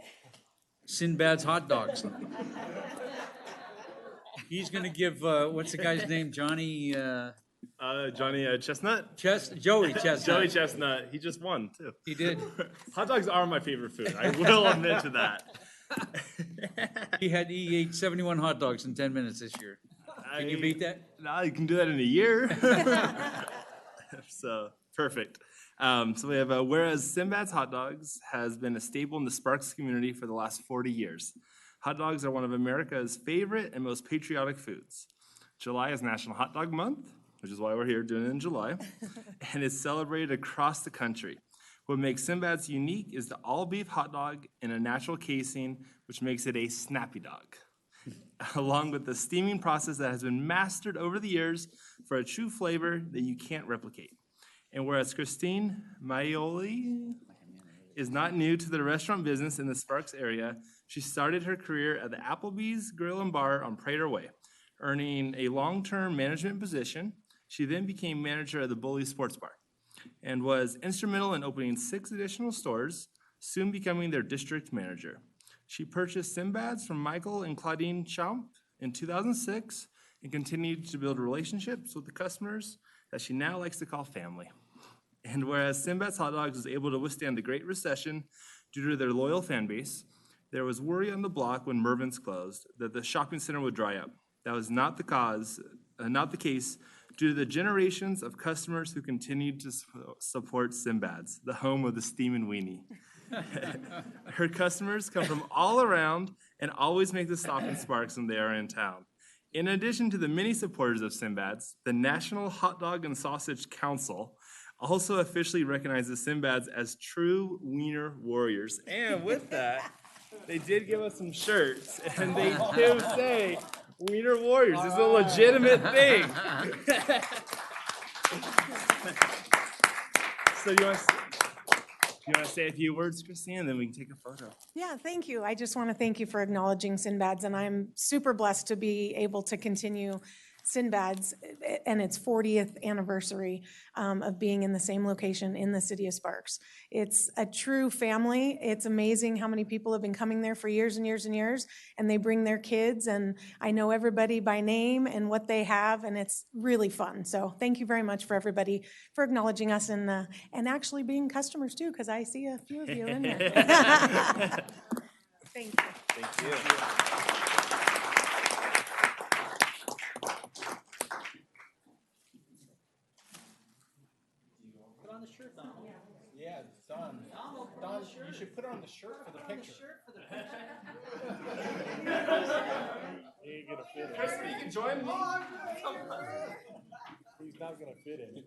Sinbad's Hot Dogs. He's going to give, what's the guy's name, Johnny?
Johnny Chestnut?
Joey Chestnut.
Joey Chestnut. He just won, too.
He did.
Hot dogs are my favorite food. I will admit to that.
He ate 71 hot dogs in 10 minutes this year. Can you beat that?
No, you can do that in a year. So, perfect. So we have, whereas Sinbad's Hot Dogs has been a staple in the Sparks community for the last 40 years. Hot dogs are one of America's favorite and most patriotic foods. July is National Hot Dog Month, which is why we're here doing it in July, and it's celebrated across the country. What makes Sinbad's unique is the all-beef hot dog in a natural casing, which makes it a snappy dog, along with the steaming process that has been mastered over the years for a true flavor that you can't replicate. And whereas Christine Maioli is not new to the restaurant business in the Sparks area, she started her career at the Applebee's Grill and Bar on Prater Way, earning a long-term management position. She then became manager of the Bully Sports Bar and was instrumental in opening 6 additional stores, soon becoming their district manager. She purchased Sinbad's from Michael and Claudine Champ in 2006 and continued to build relationships with the customers that she now likes to call family. And whereas Sinbad's Hot Dogs was able to withstand the Great Recession due to their loyal fan base, there was worry on the block when Mervyn's closed that the shopping center would dry up. That was not the case due to the generations of customers who continued to support Sinbad's, the home of the steamin' weenie. Her customers come from all around and always make the stop in Sparks when they are in town. In addition to the many supporters of Sinbad's, the National Hot Dog and Sausage Council also officially recognizes Sinbad's as true wiener warriors. And with that, they did give us some shirts, and they do say, Wiener Warriors is a legitimate thing. So you want to say a few words, Christine, and then we can take a photo.
Yeah, thank you. I just want to thank you for acknowledging Sinbad's, and I'm super blessed to be able to continue Sinbad's and its 40th anniversary of being in the same location in the city of Sparks. It's a true family. It's amazing how many people have been coming there for years and years and years, and they bring their kids, and I know everybody by name and what they have, and it's really fun. So thank you very much for everybody for acknowledging us and actually being customers too, because I see a few of you in there. Thank you.
Thank you.
The shirt, Donald.
Yeah, Don. Don, you should put on the shirt for the picture.
He ain't gonna fit in.
Crispy, you can join me.
He's not gonna fit in.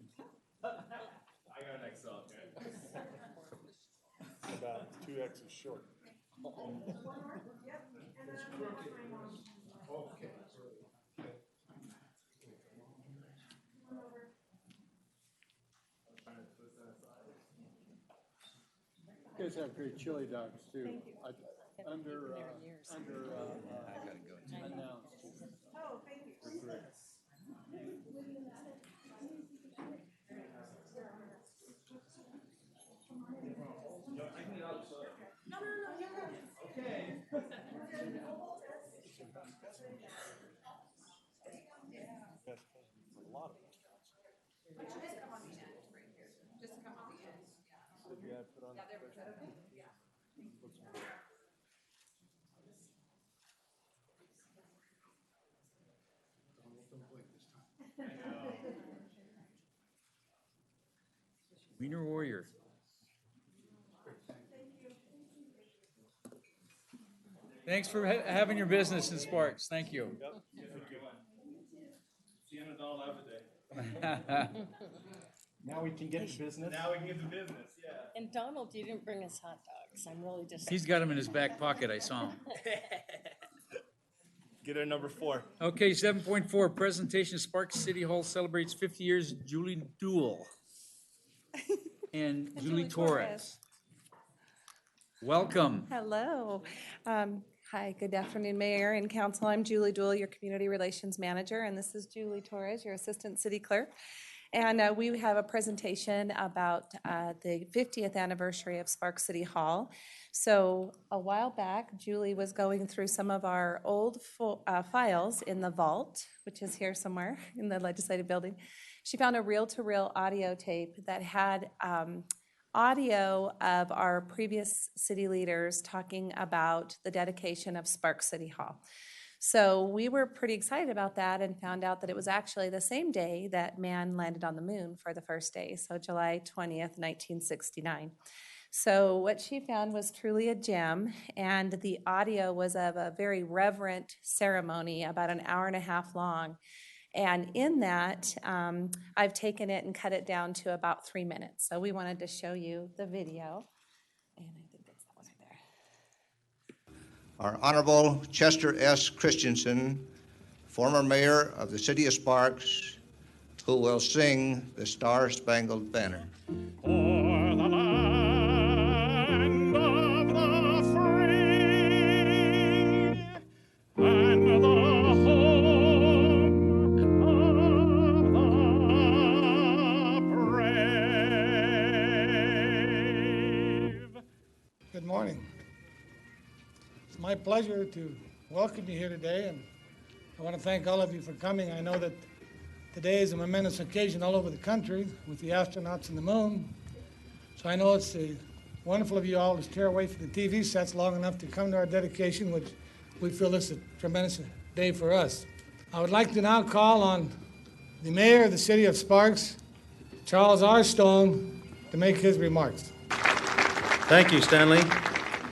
2X is short. You guys have great chili dogs too.
Thank you.
Under
years.
unannounced.
Oh, thank you.
They're great.
Wiener Warrior. Thanks for having your business in Sparks. Thank you.
See you in a doll every day.
Now we can get to business.
Now we can get to business, yeah.
And Donald, you didn't bring us hot dogs. I'm really just.
He's got them in his back pocket. I saw him.
Get our number 4.
Okay, 7.4, presentation, Sparks City Hall celebrates 50 years, Julie Duell and Julie Torres. Welcome.
Hello. Hi, good afternoon, Mayor and Council. I'm Julie Duell, your Community Relations Manager, and this is Julie Torres, your Assistant City Clerk. And we have a presentation about the 50th anniversary of Sparks City Hall. So a while back, Julie was going through some of our old files in the vault, which is here somewhere in the Legislative Building. She found a reel-to-reel audio tape that had audio of our previous city leaders talking about the dedication of Sparks City Hall. So we were pretty excited about that and found out that it was actually the same day that man landed on the moon for the first day, so July 20th, 1969. So what she found was truly a gem, and the audio was of a very reverent ceremony, about an hour and a half long. And in that, I've taken it and cut it down to about 3 minutes. So we wanted to show you the video. And I think that's that one right there.
Our Honorable Chester S. Christensen, former mayor of the city of Sparks, who will sing the Star-Spangled Banner.
For the land of the free and the home of the brave.
Good morning. It's my pleasure to welcome you here today, and I want to thank all of you for coming. I know that today is a momentous occasion all over the country with the astronauts in the moon. So I know it's wonderful of you all to steer away from the TV sets long enough to come to our dedication, which we feel is a tremendous day for us. I would like to now call on the mayor of the city of Sparks, Charles R. Stone, to make his remarks.
Thank you, Stanley.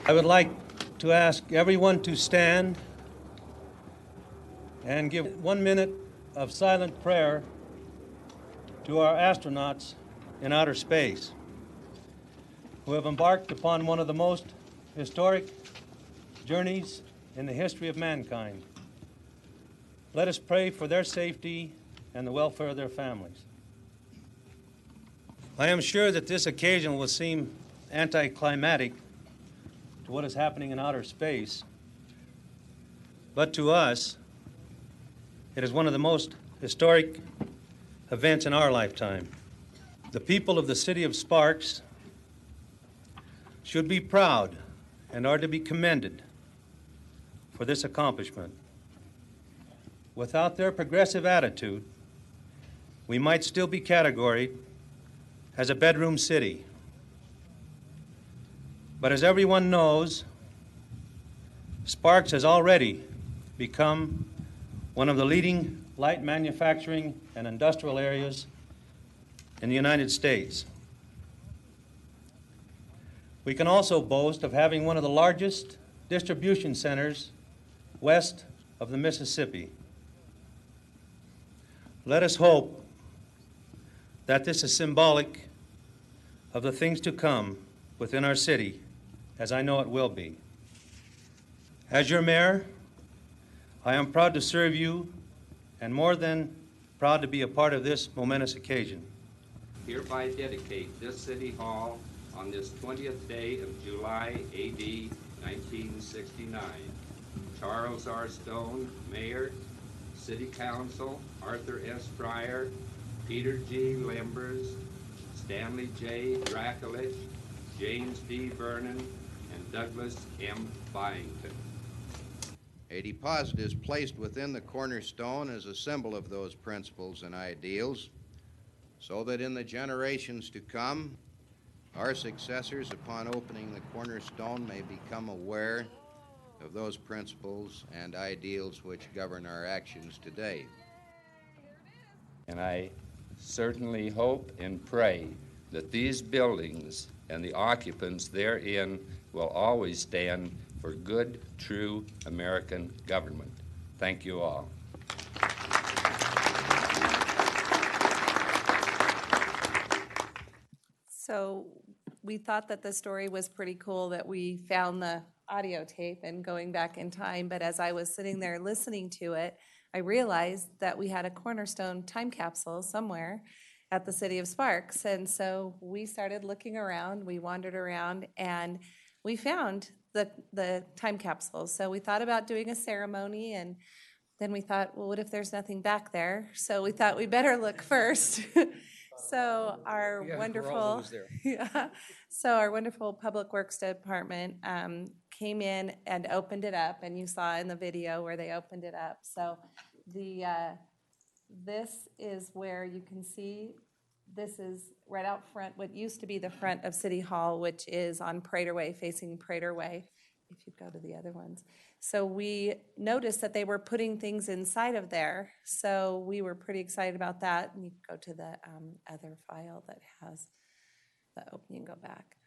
I would like to ask everyone to stand and give 1 minute of silent prayer to our astronauts in outer space who have embarked upon one of the most historic journeys in the history of mankind. Let us pray for their safety and the welfare of their families. I am sure that this occasion will seem anticlimactic to what is happening in outer space, but to us, it is one of the most historic events in our lifetime. The people of the city of Sparks should be proud and are to be commended for this accomplishment. Without their progressive attitude, we might still be categorized as a bedroom city. But as everyone knows, Sparks has already become one of the leading light manufacturing and industrial areas in the United States. We can also boast of having one of the largest distribution centers west of the Mississippi. Let us hope that this is symbolic of the things to come within our city as I know it will be. As your mayor, I am proud to serve you and more than proud to be a part of this momentous occasion.
Hereby dedicate this City Hall on this 20th day of July, AD 1969. Charles R. Stone, Mayor, City Council, Arthur S. Fryer, Peter G. Lembers, Stanley J. Draculich, James D. Vernon, and Douglas M. Byington.
A deposit is placed within the cornerstone as a symbol of those principles and ideals, so that in the generations to come, our successors, upon opening the cornerstone, may become aware of those principles and ideals which govern our actions today.
And I certainly hope and pray that these buildings and the occupants therein will always stand for good, true American government. Thank you all.
So we thought that the story was pretty cool that we found the audio tape and going back in time, but as I was sitting there listening to it, I realized that we had a Cornerstone time capsule somewhere at the City of Sparks. And so we started looking around, we wandered around, and we found the time capsule. So we thought about doing a ceremony, and then we thought, well, what if there's nothing back there? So we thought we better look first. So our wonderful, yeah, so our wonderful Public Works Department came in and opened it up, and you saw in the video where they opened it up. So the this is where you can see, this is right out front, what used to be the front of City Hall, which is on Prater Way, facing Prater Way, if you go to the other ones. So we noticed that they were putting things inside of there, so we were pretty excited about that. And you can go to the other file that has the opening, go back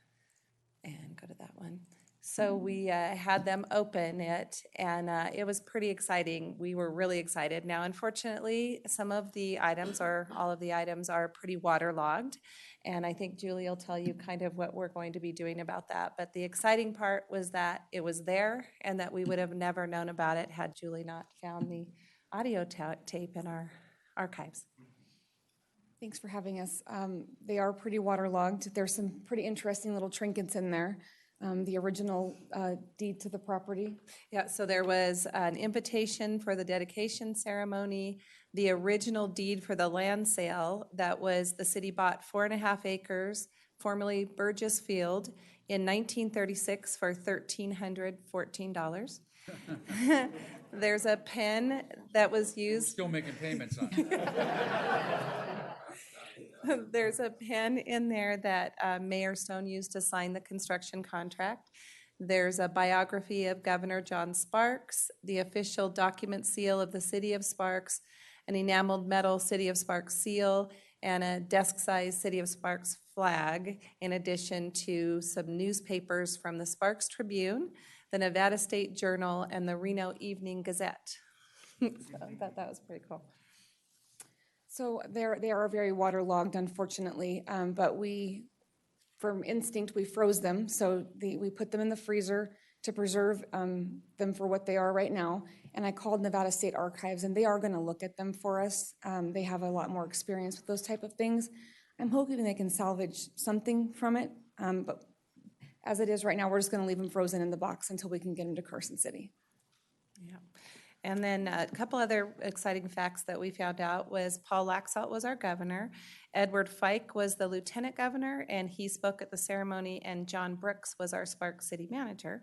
and go to that one. So we had them open it, and it was pretty exciting. We were really excited. Now, unfortunately, some of the items, or all of the items, are pretty waterlogged, and I think Julie will tell you kind of what we're going to be doing about that. But the exciting part was that it was there, and that we would have never known about it had Julie not found the audio tape in our archives.
Thanks for having us. They are pretty waterlogged. There's some pretty interesting little trinkets in there. The original deed to the property.
Yeah, so there was an invitation for the dedication ceremony, the original deed for the land sale that was, the city bought 4.5 acres, formerly Burgess Field, in 1936 for $1,314. There's a pen that was used.
Still making payments on it.
There's a pen in there that Mayor Stone used to sign the construction contract. There's a biography of Governor John Sparks, the official document seal of the City of Sparks, an enameled metal City of Sparks seal, and a desk-sized City of Sparks flag, in addition to some newspapers from the Sparks Tribune, the Nevada State Journal, and the Reno Evening Gazette. So I thought that was pretty cool.
So they are very waterlogged, unfortunately, but we, from instinct, we froze them. So we put them in the freezer to preserve them for what they are right now. And I called Nevada State Archives, and they are going to look at them for us. They have a lot more experience with those type of things. I'm hoping they can salvage something from it, but as it is right now, we're just going to leave them frozen in the box until we can get them to Carson City.
Yeah. And then a couple other exciting facts that we found out was Paul Laxalt was our governor, Edward Fike was the lieutenant governor, and he spoke at the ceremony, and John Brooks was our Sparks city manager.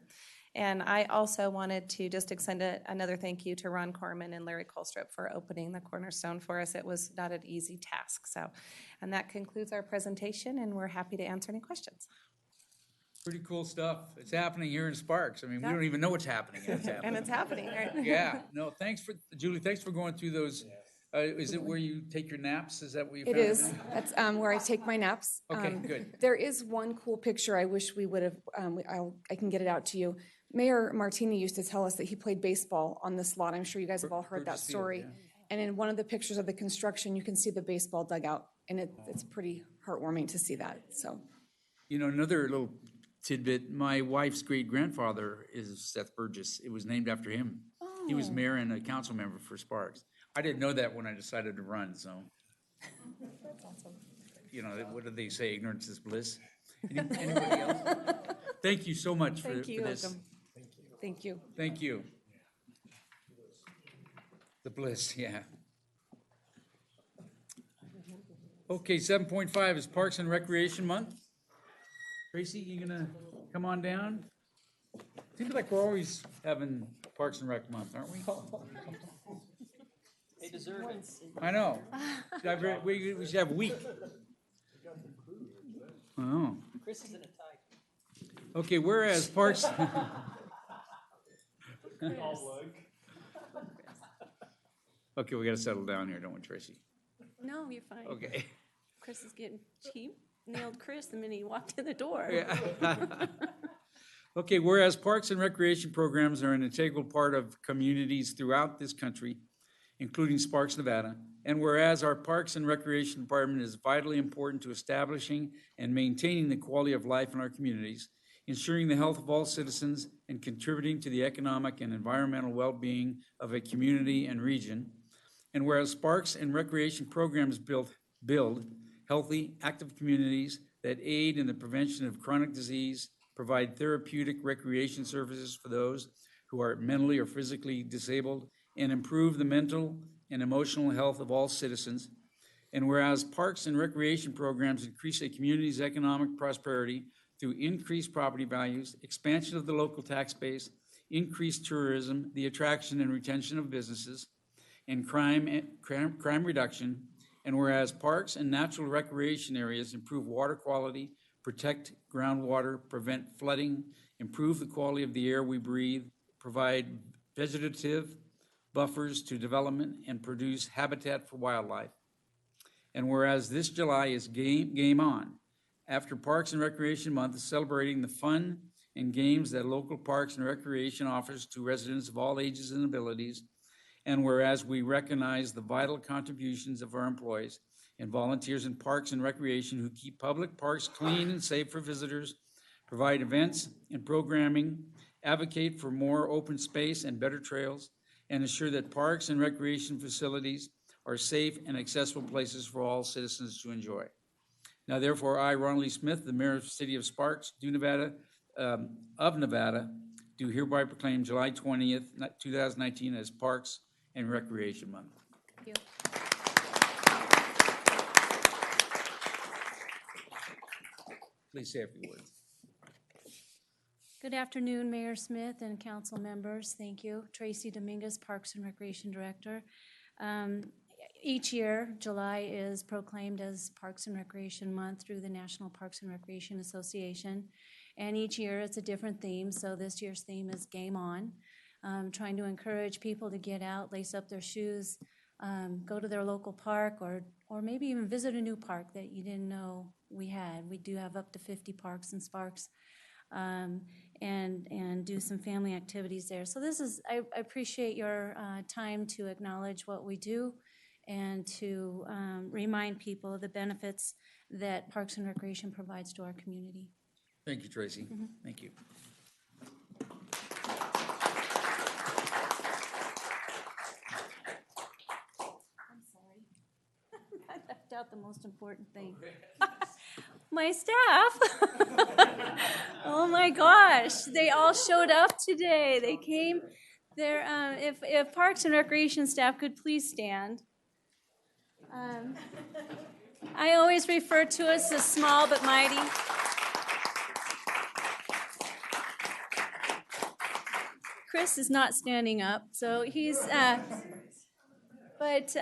And I also wanted to just extend another thank you to Ron Corman and Larry Colstrip for opening the Cornerstone for us. It was not an easy task. So, and that concludes our presentation, and we're happy to answer any questions.
Pretty cool stuff. It's happening here in Sparks. I mean, we don't even know what's happening. And it's happening.
And it's happening, right?
Yeah. No, thanks for, Julie, thanks for going through those. Is it where you take your naps? Is that what you found?
It is. That's where I take my naps.
Okay, good.
There is one cool picture I wish we would have, I can get it out to you. Mayor Martini used to tell us that he played baseball on this lot. I'm sure you guys have all heard that story. And in one of the pictures of the construction, you can see the baseball dugout, and it's pretty heartwarming to see that, so.
You know, another little tidbit, my wife's great-grandfather is Seth Burgess. It was named after him. He was
Oh.
mayor and a council member for Sparks. I didn't know that when I decided to run, so,
That's awesome.
you know, what do they say, ignorance is bliss? Anybody else? Thank you so much for
Thank you.
for this.
Welcome. Thank you.
Thank you. The bliss, yeah. Okay, 7.5 is Parks and Recreation Month. Tracy, you gonna come on down? Seems like we're always having Parks and Rec Month, aren't we?
They deserve it.
I know. We should have a week. Oh.
Chris is in a tie.
Okay, whereas Parks. Okay, we gotta settle down here, don't we, Tracy?
No, you're fine.
Okay.
Chris is getting, he nailed Chris the minute he walked in the door.
Yeah. Okay, whereas parks and recreation programs are an integral part of communities throughout this country, including Sparks, Nevada, and whereas our Parks and Recreation Department is vitally important to establishing and maintaining the quality of life in our communities, ensuring the health of all citizens, and contributing to the economic and environmental well-being of a community and region, and whereas parks and recreation programs build healthy, active communities that aid in the prevention of chronic disease, provide therapeutic recreation services for those who are mentally or physically disabled, and improve the mental and emotional health of all citizens. And whereas parks and recreation programs increase a community's economic prosperity through increased property values, expansion of the local tax base, increased tourism, the attraction and retention of businesses, and crime reduction. And whereas parks and natural recreation areas improve water quality, protect groundwater, prevent flooding, improve the quality of the air we breathe, provide vegetative buffers to development, and produce habitat for wildlife. And whereas this July is Game On, after Parks and Recreation Month is celebrating the fun and games that local parks and recreation offers to residents of all ages and abilities, and whereas we recognize the vital contributions of our employees and volunteers in parks and recreation who keep public parks clean and safe for visitors, provide events and programming, advocate for more open space and better trails, and ensure that parks and recreation facilities are safe and accessible places for all citizens to enjoy. Now, therefore, I, Ronald E. Smith, the Mayor of the City of Sparks, Nevada, do hereby proclaim July 20th, 2019 as Parks and Recreation Month.
Thank you.
Please say a few words.
Good afternoon, Mayor Smith and council members. Thank you. Tracy Dominguez, Parks and Recreation Director. Each year, July is proclaimed as Parks and Recreation Month through the National Parks and Recreation Association. And each year it's a different theme. So this year's theme is Game On. Trying to encourage people to get out, lace up their shoes, go to their local park, or maybe even visit a new park that you didn't know we had. We do have up to 50 parks in Sparks, and do some family activities there. So this is, I appreciate your time to acknowledge what we do and to remind people of the benefits that Parks and Recreation provides to our community.
Thank you, Tracy. Thank you.
I left out the most important thing. My staff. Oh my gosh, they all showed up today. They came. There. If Parks and Recreation staff could please stand. I always refer to us as small but mighty. Chris is not standing up, so he's. But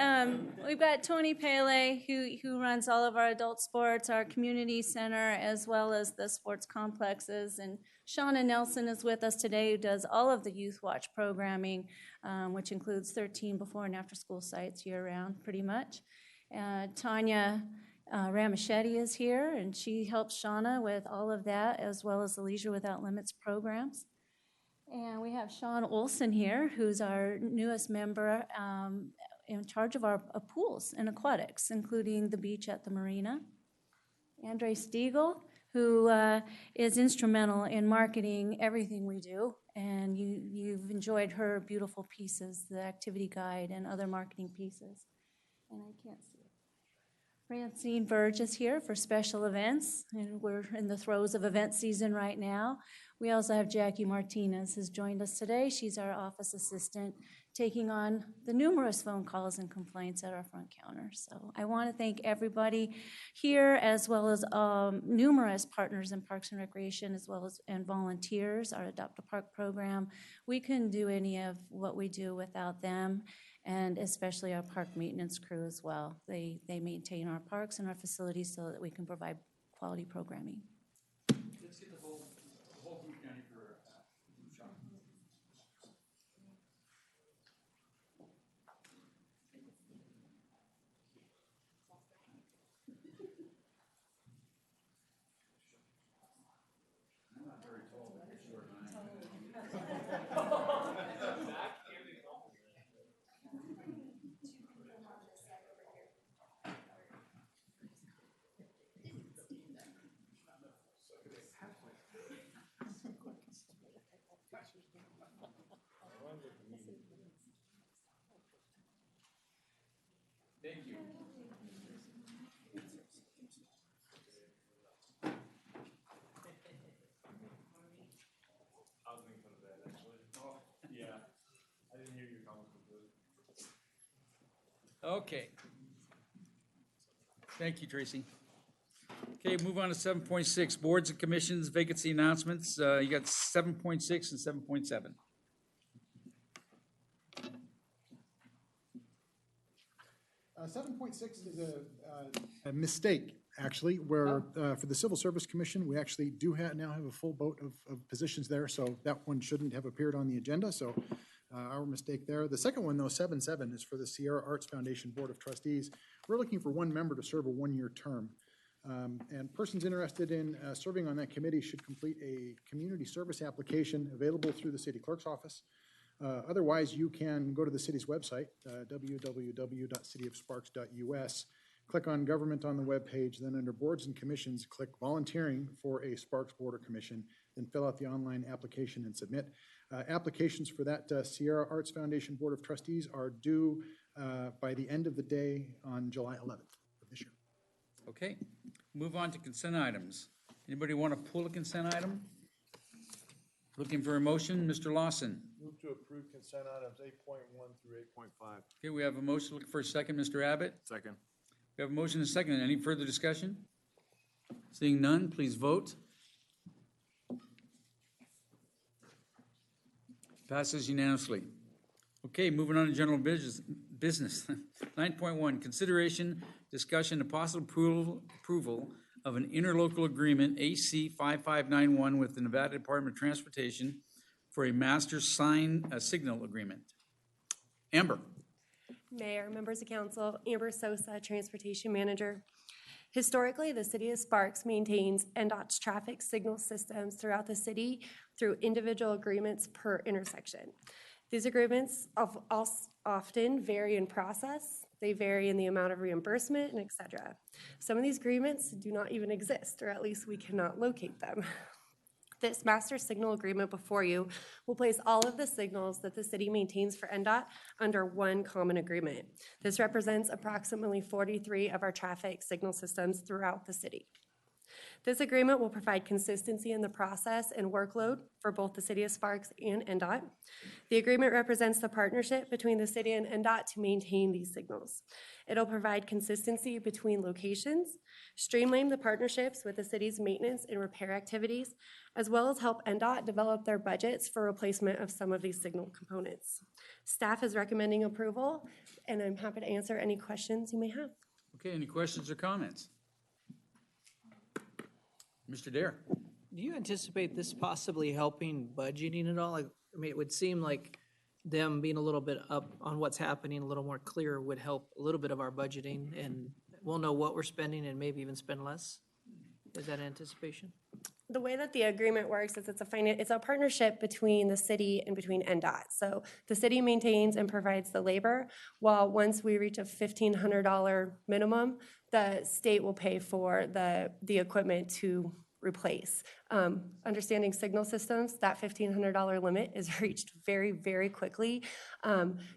we've got Tony Pele, who runs all of our adult sports, our community center, as well as the sports complexes. And Shauna Nelson is with us today, who does all of the Youth Watch programming, which includes 13 before and after school sites year-round, pretty much. Tanya Ramachetti is here, and she helps Shauna with all of that, as well as the Leisure Without Limits programs. And we have Sean Olson here, who's our newest member, in charge of our pools and aquatics, including the beach at the marina. Andre Stiegel, who is instrumental in marketing everything we do. And you've enjoyed her beautiful pieces, the activity guide and other marketing pieces. And I can't see it. Francine Burge is here for special events, and we're in the throes of event season right now. We also have Jackie Martinez has joined us today. She's our office assistant, taking on the numerous phone calls and complaints at our front counter. So I want to thank everybody here, as well as numerous partners in Parks and Recreation, as well as and volunteers, our Adopt a Park program. We couldn't do any of what we do without them, and especially our park maintenance crew as well. They maintain our parks and our facilities so that we can provide quality programming.
Let's get the whole group down here for Sean. I'm not very tall, but you're short, Thank you.
I was making fun of that, actually. Oh, yeah. I didn't hear your comment completely.
Okay. Thank you, Tracy. Okay, move on to 7.6, boards and commissions, vacancy announcements. You got 7.6 and 7.7.
7.6 is a mistake, actually, where for the Civil Service Commission, we actually do now have a full boat of positions there, so that one shouldn't have appeared on the agenda, so our mistake there. The second one, though, 7.7, is for the Sierra Arts Foundation Board of Trustees. We're looking for one member to serve a one-year term. And persons interested in serving on that committee should complete a community service application available through the city clerk's office. Otherwise, you can go to the city's website, www.cityofsparks.us, click on Government on the webpage, then under Boards and Commissions, click Volunteering for a Sparks Board or Commission, then fill out the online application and submit. Applications for that Sierra Arts Foundation Board of Trustees are due by the end of the day on July 11th of this year.
Okay, move on to consent items. Anybody want to pull a consent item? Looking for a motion, Mr. Lawson.
Move to approve consent items 8.1 through 8.5.
Okay, we have a motion. Looking for a second, Mr. Abbott.
Second.
We have a motion and a second. Any further discussion? Seeing none, please vote. Passes unanimously. Okay, moving on to general business. 9.1, consideration, discussion, and possible approval of an interlocal agreement, AC 5591, with the Nevada Department of Transportation for a master signal agreement. Amber.
Mayor, members of council, Amber Sosa, Transportation Manager. Historically, the city of Sparks maintains NDOT's traffic signal systems throughout the city through individual agreements per intersection. These agreements often vary in process. They vary in the amount of reimbursement and et cetera. Some of these agreements do not even exist, or at least we cannot locate them. This master signal agreement before you will place all of the signals that the city maintains for NDOT under one common agreement. This represents approximately 43 of our traffic signal systems throughout the city. This agreement will provide consistency in the process and workload for both the City of Sparks and NDOT. The agreement represents the partnership between the city and NDOT to maintain these signals. It'll provide consistency between locations, streamline the partnerships with the city's maintenance and repair activities, as well as help NDOT develop their budgets for replacement of some of these signal components. Staff is recommending approval, and I'm happy to answer any questions you may have.
Okay, any questions or comments? Mr. Dare.
Do you anticipate this possibly helping budgeting at all? Like, I mean, it would seem like them being a little bit up on what's happening, a little more clear would help a little bit of our budgeting, and we'll know what we're spending and maybe even spend less. Is that anticipation?
The way that the agreement works is it's a partnership between the city and between NDOT. So the city maintains and provides the labor, while once we reach a $1,500 minimum, the state will pay for the equipment to replace. Understanding signal systems, that $1,500 limit is reached very, very quickly.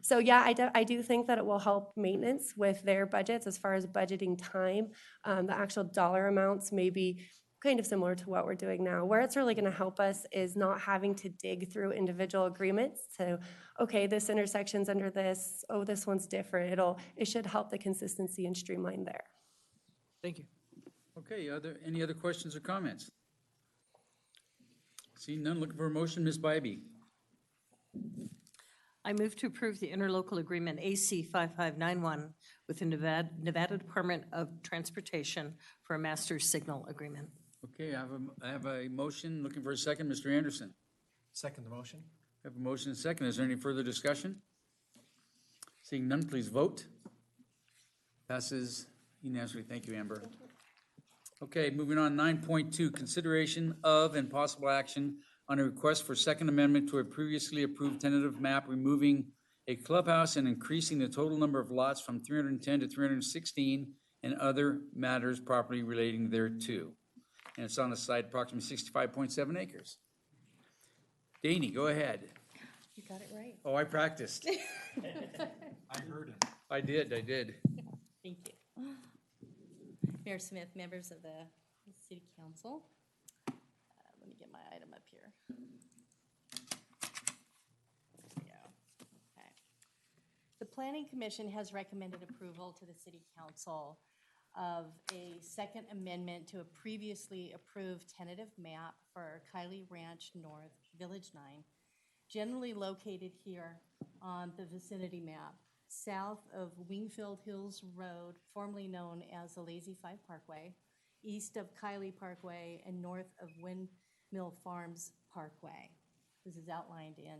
So yeah, I do think that it will help maintenance with their budgets as far as budgeting time. The actual dollar amounts may be kind of similar to what we're doing now. Where it's really going to help us is not having to dig through individual agreements to, okay, this intersection's under this, oh, this one's different. It should help the consistency and streamline there.
Thank you.
Okay, any other questions or comments? Seeing none, looking for a motion, Ms. Bybee.
I move to approve the interlocal agreement AC 5591 with the Nevada Department of Transportation for a master signal agreement.
Okay, I have a motion, looking for a second, Mr. Anderson.
Second the motion.
I have a motion and a second. Is there any further discussion? Seeing none, please vote. Passes unanimously. Thank you, Amber. Okay, moving on, 9.2, consideration of and possible action on a request for second amendment to a previously approved tentative map, removing a clubhouse and increasing the total number of lots from 310 to 316 and other matters properly relating thereto. And it's on the site approximately 65.7 acres. Danny, go ahead.
You got it right.
Oh, I practiced.
I heard it.
I did.
Thank you. Mayor Smith, members of the City Council. Let me get my item up here. There we go. Okay. The Planning Commission has recommended approval to the City Council of a second amendment to a previously approved tentative map for Kylie Ranch North, Village 9, generally located here on the vicinity map, south of Wingfield Hills Road, formerly known as the Lazy 5 Parkway, east of Kylie Parkway, and north of Windmill Farms Parkway. This is outlined in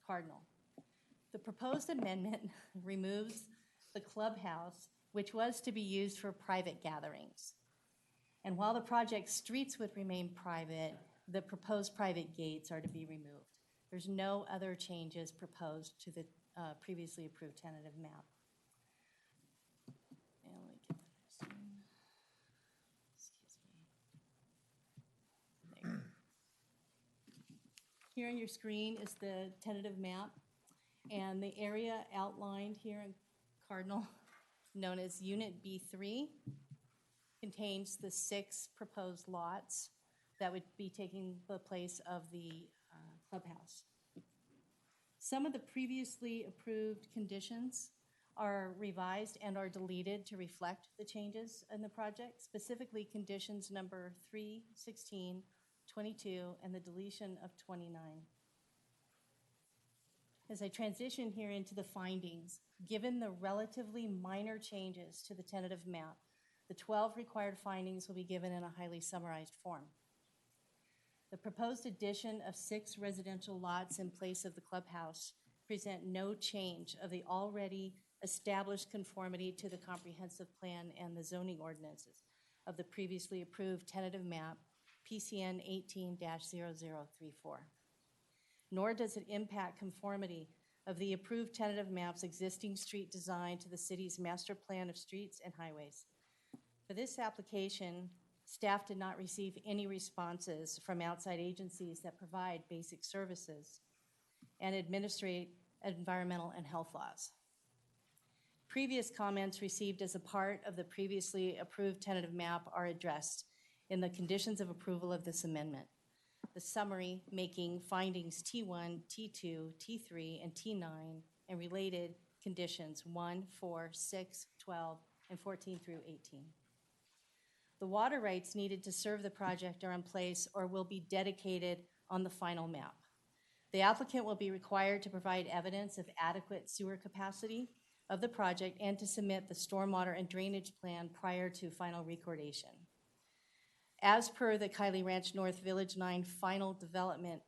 Cardinal. The proposed amendment removes the clubhouse, which was to be used for private gatherings. And while the project streets would remain private, the proposed private gates are to be removed. There's no other changes proposed to the previously approved tentative map. And let me get that next one. Excuse me. There. Here on your screen is the tentative map, and the area outlined here in Cardinal, known as Unit B3, contains the 6 proposed lots that would be taking the place of the clubhouse. Some of the previously approved conditions are revised and are deleted to reflect the changes in the project, specifically conditions number 3, 16, 22, and the deletion of 29. As I transition here into the findings, given the relatively minor changes to the tentative map, the 12 required findings will be given in a highly summarized form. The proposed addition of 6 residential lots in place of the clubhouse present no change of the already established conformity to the comprehensive plan and the zoning ordinances of the previously approved tentative map, PCN 18-0034. Nor does it impact conformity of the approved tentative map's existing street design to the city's master plan of streets and highways. For this application, staff did not receive any responses from outside agencies that provide basic services and administrate environmental and health laws. Previous comments received as a part of the previously approved tentative map are addressed in the conditions of approval of this amendment. The summary making findings T1, T2, T3, and T9, and related conditions 1, 4, 6, 12, and 14 through 18. The water rights needed to serve the project are in place or will be dedicated on the final map. The applicant will be required to provide evidence of adequate sewer capacity of the project and to submit the stormwater and drainage plan prior to final recordation. As per the Kylie Ranch North Village 9 final development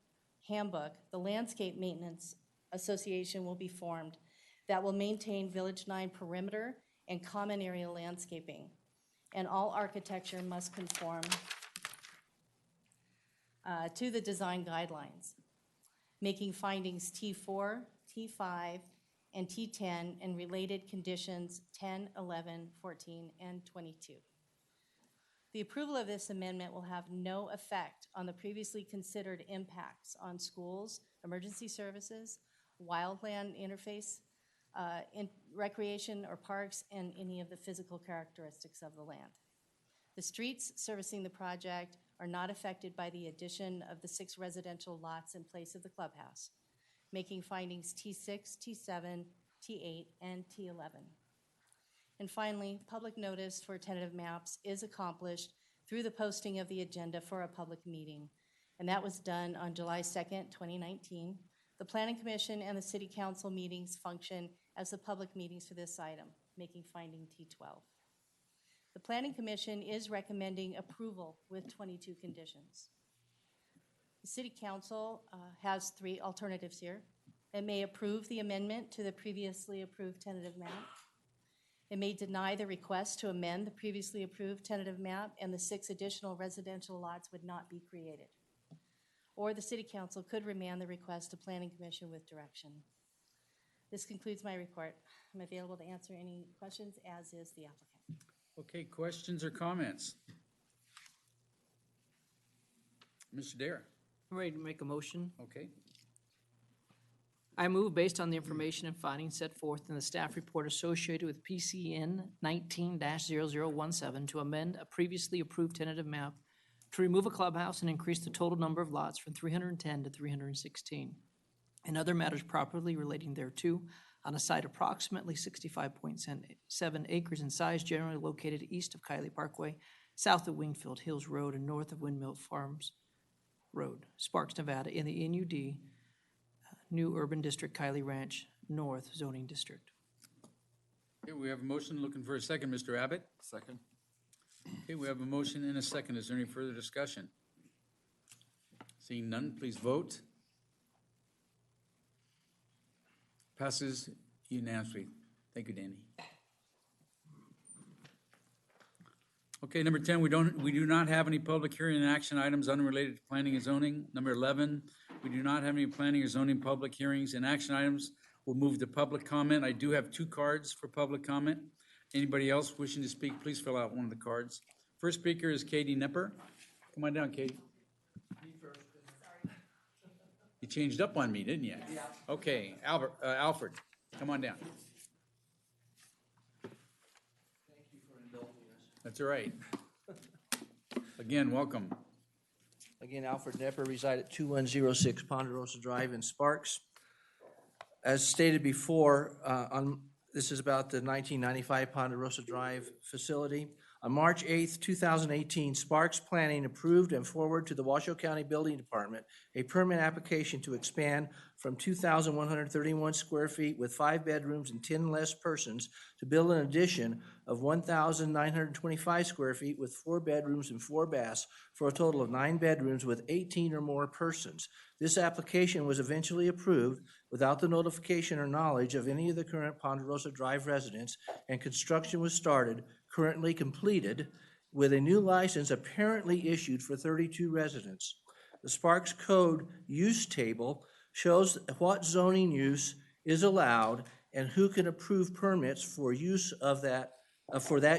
handbook, the Landscape Maintenance Association will be formed that will maintain Village 9 perimeter and common area landscaping, and all architecture must conform to the design guidelines, making findings T4, T5, and T10 and related conditions 10, 11, 14, and 22. The approval of this amendment will have no effect on the previously considered impacts on schools, emergency services, wildland interface, recreation or parks, and any of the physical characteristics of the land. The streets servicing the project are not affected by the addition of the 6 residential lots in place of the clubhouse, making findings T6, T7, T8, and T11. And finally, public notice for tentative maps is accomplished through the posting of the agenda for a public meeting, and that was done on July 2nd, 2019. The Planning Commission and the City Council meetings function as the public meetings for this item, making finding T12. The Planning Commission is recommending approval with 22 conditions. The City Council has 3 alternatives here. It may approve the amendment to the previously approved tentative map. It may deny the request to amend the previously approved tentative map, and the 6 additional residential lots would not be created. Or the City Council could remand the request to Planning Commission with direction. This concludes my report. I'm available to answer any questions, as is the applicant.
Okay, questions or comments? Mr. Dare.
I'm ready to make a motion.
Okay.
I move, based on the information and findings set forth in the staff report associated with PCN 19-0017, to amend a previously approved tentative map to remove a clubhouse and increase the total number of lots from 310 to 316, and other matters properly relating thereto, on a site approximately 65.7 acres in size, generally located east of Kiley Parkway, south of Wingfield Hills Road, and north of Windmill Farms Road, Sparks, Nevada, in the NUD, New Urban District, Kiley Ranch, North Zoning District.
Okay, we have a motion. Looking for a second, Mr. Abbott.
Second.
Okay, we have a motion and a second. Is there any further discussion? Seeing none, please vote. Passes unanimously. Thank you, Danny. Okay, number 10, we do not have any public hearing and action items unrelated to planning and zoning. Number 11, we do not have any planning or zoning public hearings and action items. We'll move to public comment. I do have 2 cards for public comment. Anybody else wishing to speak, please fill out one of the cards. First speaker is Katie Nepper. Come on down, Katie. You changed up on me, didn't you? Yeah. Okay, Alfred, come on down.
Thank you for indulging us.
That's all right. Again, welcome.
Again, Alfred Nepper, reside at 2106 Ponderosa Drive in Sparks. As stated before, this is about the 1995 Ponderosa Drive facility. On March 8th, 2018, Sparks Planning approved and forwarded to the Washoe County Building Department a permit application to expand from 2,131 square feet with 5 bedrooms and 10 less persons to build an addition of 1,925 square feet with 4 bedrooms and 4 baths for a total of 9 bedrooms with 18 or more persons. This application was eventually approved without the notification or knowledge of any of the current Ponderosa Drive residents, and construction was started, currently completed, with a new license apparently issued for 32 residents. The Sparks Code use table shows what zoning use is allowed and who can approve permits for use of that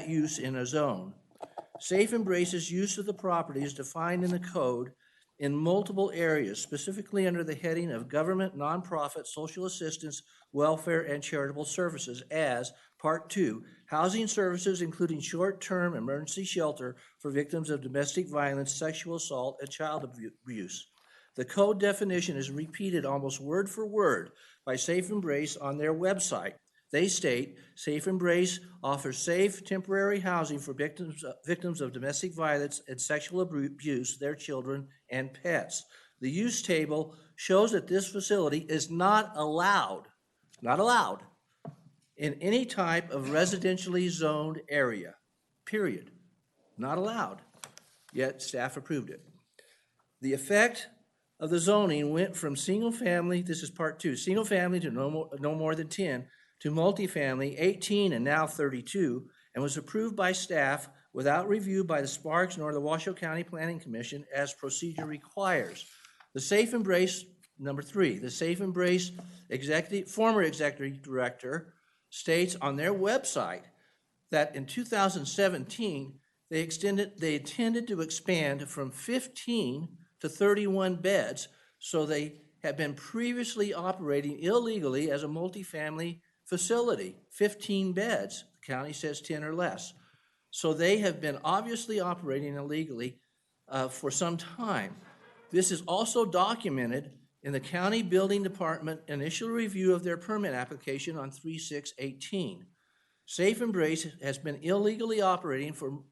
use in a zone. Safe Embrace's use of the property is defined in the code in multiple areas, specifically under the heading of government, nonprofit, social assistance, welfare, and charitable services as Part 2, housing services including short-term emergency shelter for victims of domestic violence, sexual assault, and child abuse. The code definition is repeated almost word for word by Safe Embrace on their website. They state, Safe Embrace offers safe, temporary housing for victims of domestic violence and sexual abuse, their children, and pets. The use table shows that this facility is not allowed in any type of residentially zoned area, period. Not allowed, yet staff approved it. The effect of the zoning went from single family, this is part 2, single family to no more than 10, to multifamily, 18 and now 32, and was approved by staff without review by the Sparks nor the Washoe County Planning Commission as procedure requires. The Safe Embrace, number 3, the Safe Embrace former executive director states on their website that in 2017, They intended to expand from 15 to 31 beds, so they have been previously operating illegally as a multifamily facility, 15 beds. The county says 10 or less. So they have been obviously operating illegally for some time. This is also documented in the county building department initial review of their permit application on 3/6/18. Safe Embrace has been illegally operating for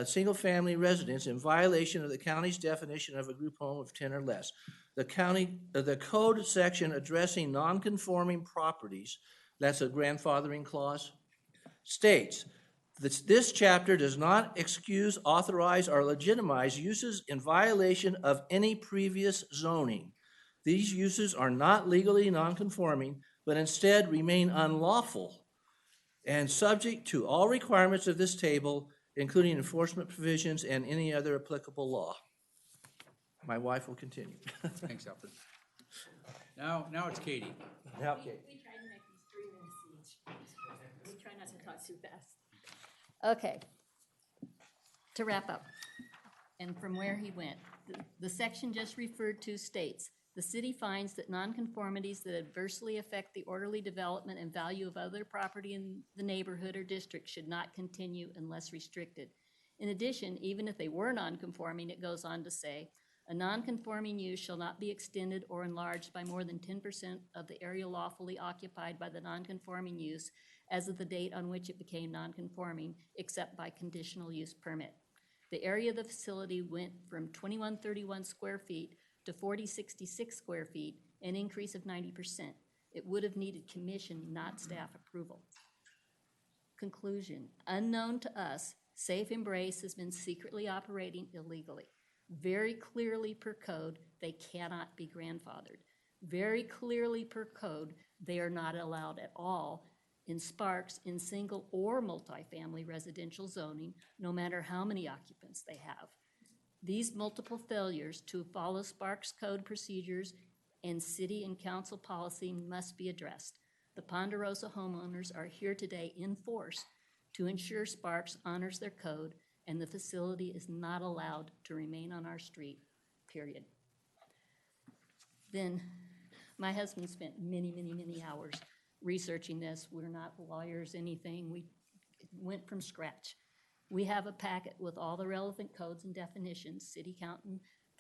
single-family residence in violation of the county's definition of a group home of 10 or less. The code section addressing non-conforming properties, that's a grandfathering clause, states, this chapter does not excuse, authorize, or legitimize uses in violation of any previous zoning. These uses are not legally non-conforming, but instead remain unlawful and subject to all requirements of this table, including enforcement provisions and any other applicable law. My wife will continue.
Thanks, Alfred. Now it's Katie.
Now, Katie.
We try to make these 3 minutes each. We try not to talk too fast. Okay. To wrap up, and from where he went, the section just referred to states, the city finds that nonconformities that adversely affect the orderly development and value of other property in the neighborhood or district should not continue unless restricted. In addition, even if they were nonconforming, it goes on to say, a nonconforming use shall not be extended or enlarged by more than 10% of the area lawfully occupied by the nonconforming use as of the date on which it became nonconforming, except by conditional use permit. The area of the facility went from 2131 square feet to 4066 square feet, an increase of 90%. It would have needed commission, not staff approval. Conclusion, unknown to us, Safe Embrace has been secretly operating illegally. Very clearly per code, they cannot be grandfathered. Very clearly per code, they are not allowed at all in Sparks in single or multifamily residential zoning, no matter how many occupants they have. These multiple failures to follow Sparks code procedures and city and council policy must be addressed. The Ponderosa homeowners are here today in force to ensure Sparks honors their code and the facility is not allowed to remain on our street, period. Then my husband spent many hours researching this. We're not lawyers, anything. We went from scratch. We have a packet with all the relevant codes and definitions, city,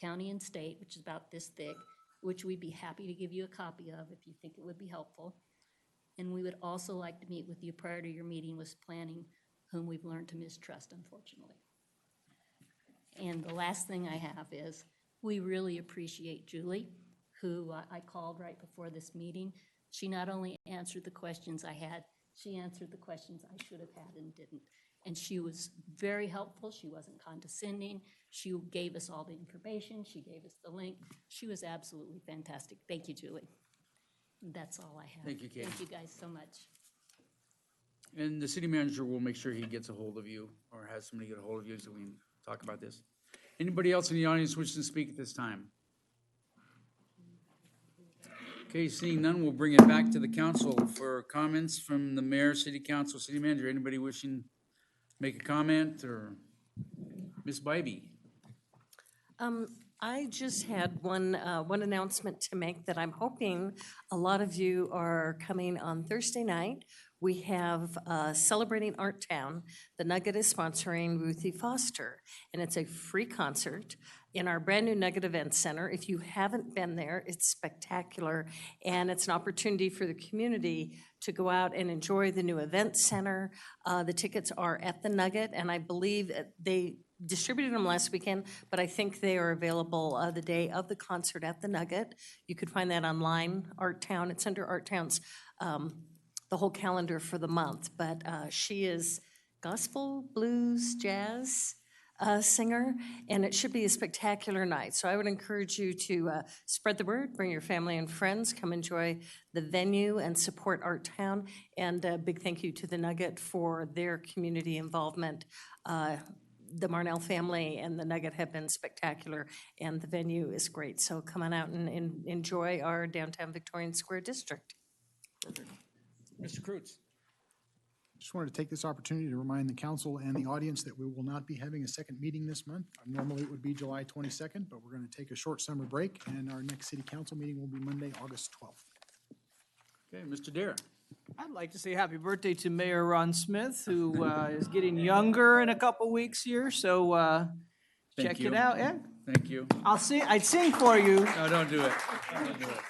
county, and state, which is about this thick, which we'd be happy to give you a copy of if you think it would be helpful. And we would also like to meet with you prior to your meeting with planning, whom we've learned to mistrust, unfortunately. And the last thing I have is, we really appreciate Julie, who I called right before this meeting. She not only answered the questions I had, she answered the questions I should have had and didn't. And she was very helpful. She wasn't condescending. She gave us all the information. She gave us the link. She was absolutely fantastic. Thank you, Julie. And that's all I have.
Thank you, Katie.
Thank you guys so much.
And the city manager will make sure he gets a hold of you or has somebody get a hold of you so we can talk about this. Anybody else in the audience wishing to speak at this time? Okay, seeing none, we'll bring it back to the council for comments from the mayor, city council, city manager. Anybody wishing to make a comment, or Ms. Bybee?
I just had one announcement to make that I'm hoping a lot of you are coming on Thursday night. We have Celebrating Art Town. The Nugget is sponsoring Ruthie Foster, and it's a free concert in our brand new Nugget Event Center. If you haven't been there, it's spectacular, and it's an opportunity for the community to go out and enjoy the new event center. The tickets are at the Nugget, and I believe they distributed them last weekend, but I think they are available the day of the concert at the Nugget. You could find that online, Art Town. It's under Art Town's the whole calendar for the month, but she is gospel, blues, jazz singer, and it should be a spectacular night. So I would encourage you to spread the word, bring your family and friends, come enjoy the venue and support Art Town, and a big thank you to the Nugget for their community involvement. The Marnell family and the Nugget have been spectacular, and the venue is great. So come on out and enjoy our downtown Victorian Square district.
Mr. Kreutz.
Just wanted to take this opportunity to remind the council and the audience that we will not be having a second meeting this month. Normally, it would be July 22nd, but we're going to take a short summer break, and our next city council meeting will be Monday, August 12th.
Okay, Mr. Dare.
I'd like to say happy birthday to Mayor Ron Smith, who is getting younger in a couple weeks here, so
Thank
check
you.
it out. Yeah,
Thank you.
I'd sing for you.
No, don't do it. Don't do it.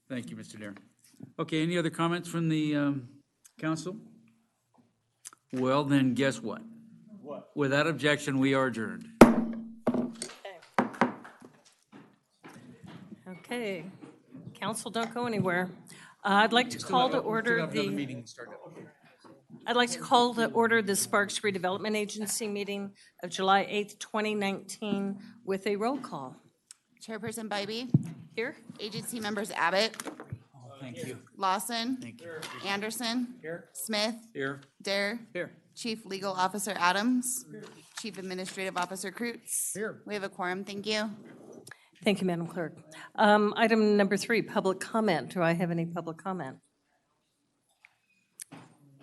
Thank you, Mr. Dare. Okay, any other comments from the council? Well, then, guess what?
What?
Without objection, we are adjourned.
Okay, council, don't go anywhere. I'd like to call to order the, I'd like to call to order the Sparks Redevelopment Agency meeting of July 8th, 2019 with a roll call.
Chairperson Bybee.
Here.
Agency members Abbott.
Thank you.
Lawson.
Thank you.
Anderson.
Here.
Smith.
Here.
Dare.
Here.
Chief Legal Officer Adams. Chief Administrative Officer Croots.
Here.
We have a quorum. Thank you.
Thank you, Madam Clerk. Item number 3, public comment. Do I have any public comment?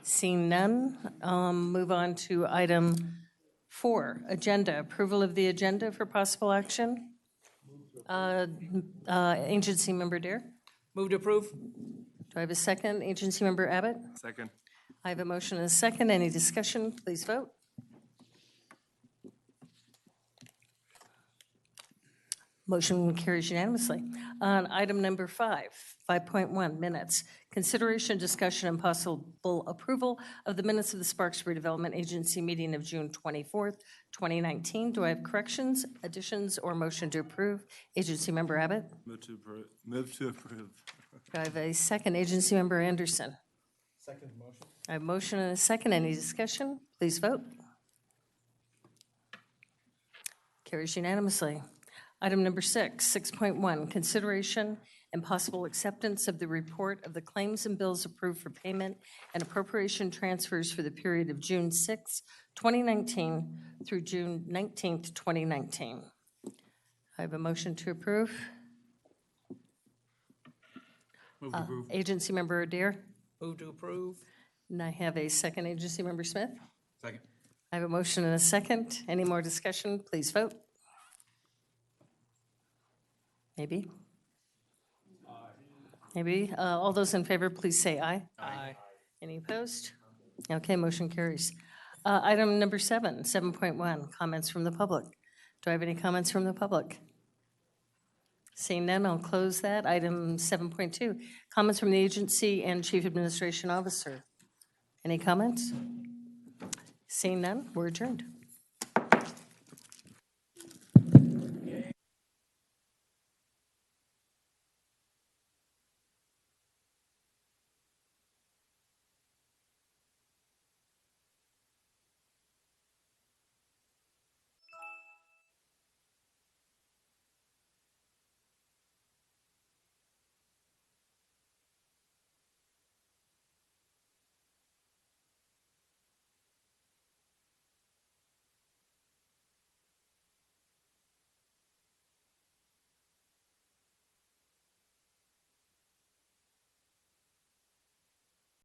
Seeing none, move on to item 4, agenda. Approval of the agenda for possible action. Agency Member Dare.
Move to approve.
Do I have a second? Agency Member Abbott.
Second.
I have a motion and a second. Any discussion? Please vote. Motion carries unanimously. On item number 5, 5.1, minutes. Consideration, discussion, and possible approval of the minutes of the Sparks Redevelopment Agency meeting of June 24th, 2019. Do I have corrections, additions, or motion to approve? Agency Member Abbott.
Move to approve. Move to approve.
Do I have a second? Agency Member Anderson.
Second motion.
I have a motion and a second. Any discussion? Please vote. Carries unanimously. Item number 6, 6.1, consideration and possible acceptance of the report of the claims and bills approved for payment and appropriation transfers for the period of June 6, 2019 through June 19th, 2019. I have a motion to approve.
Move to approve.
Agency Member Adair.
Move to approve.
And I have a second. Agency Member Smith.
Second.
I have a motion and a second. Any more discussion? Please vote. Maybe? Maybe. All those in favor, please say aye.
Aye.
Any opposed? Okay, motion carries. Item number 7, 7.1, comments from the public. Do I have any comments from the public? Seeing none, I'll close that. Item 7.2, comments from the agency and Chief Administration Officer. Any comments? Seeing none, we're adjourned.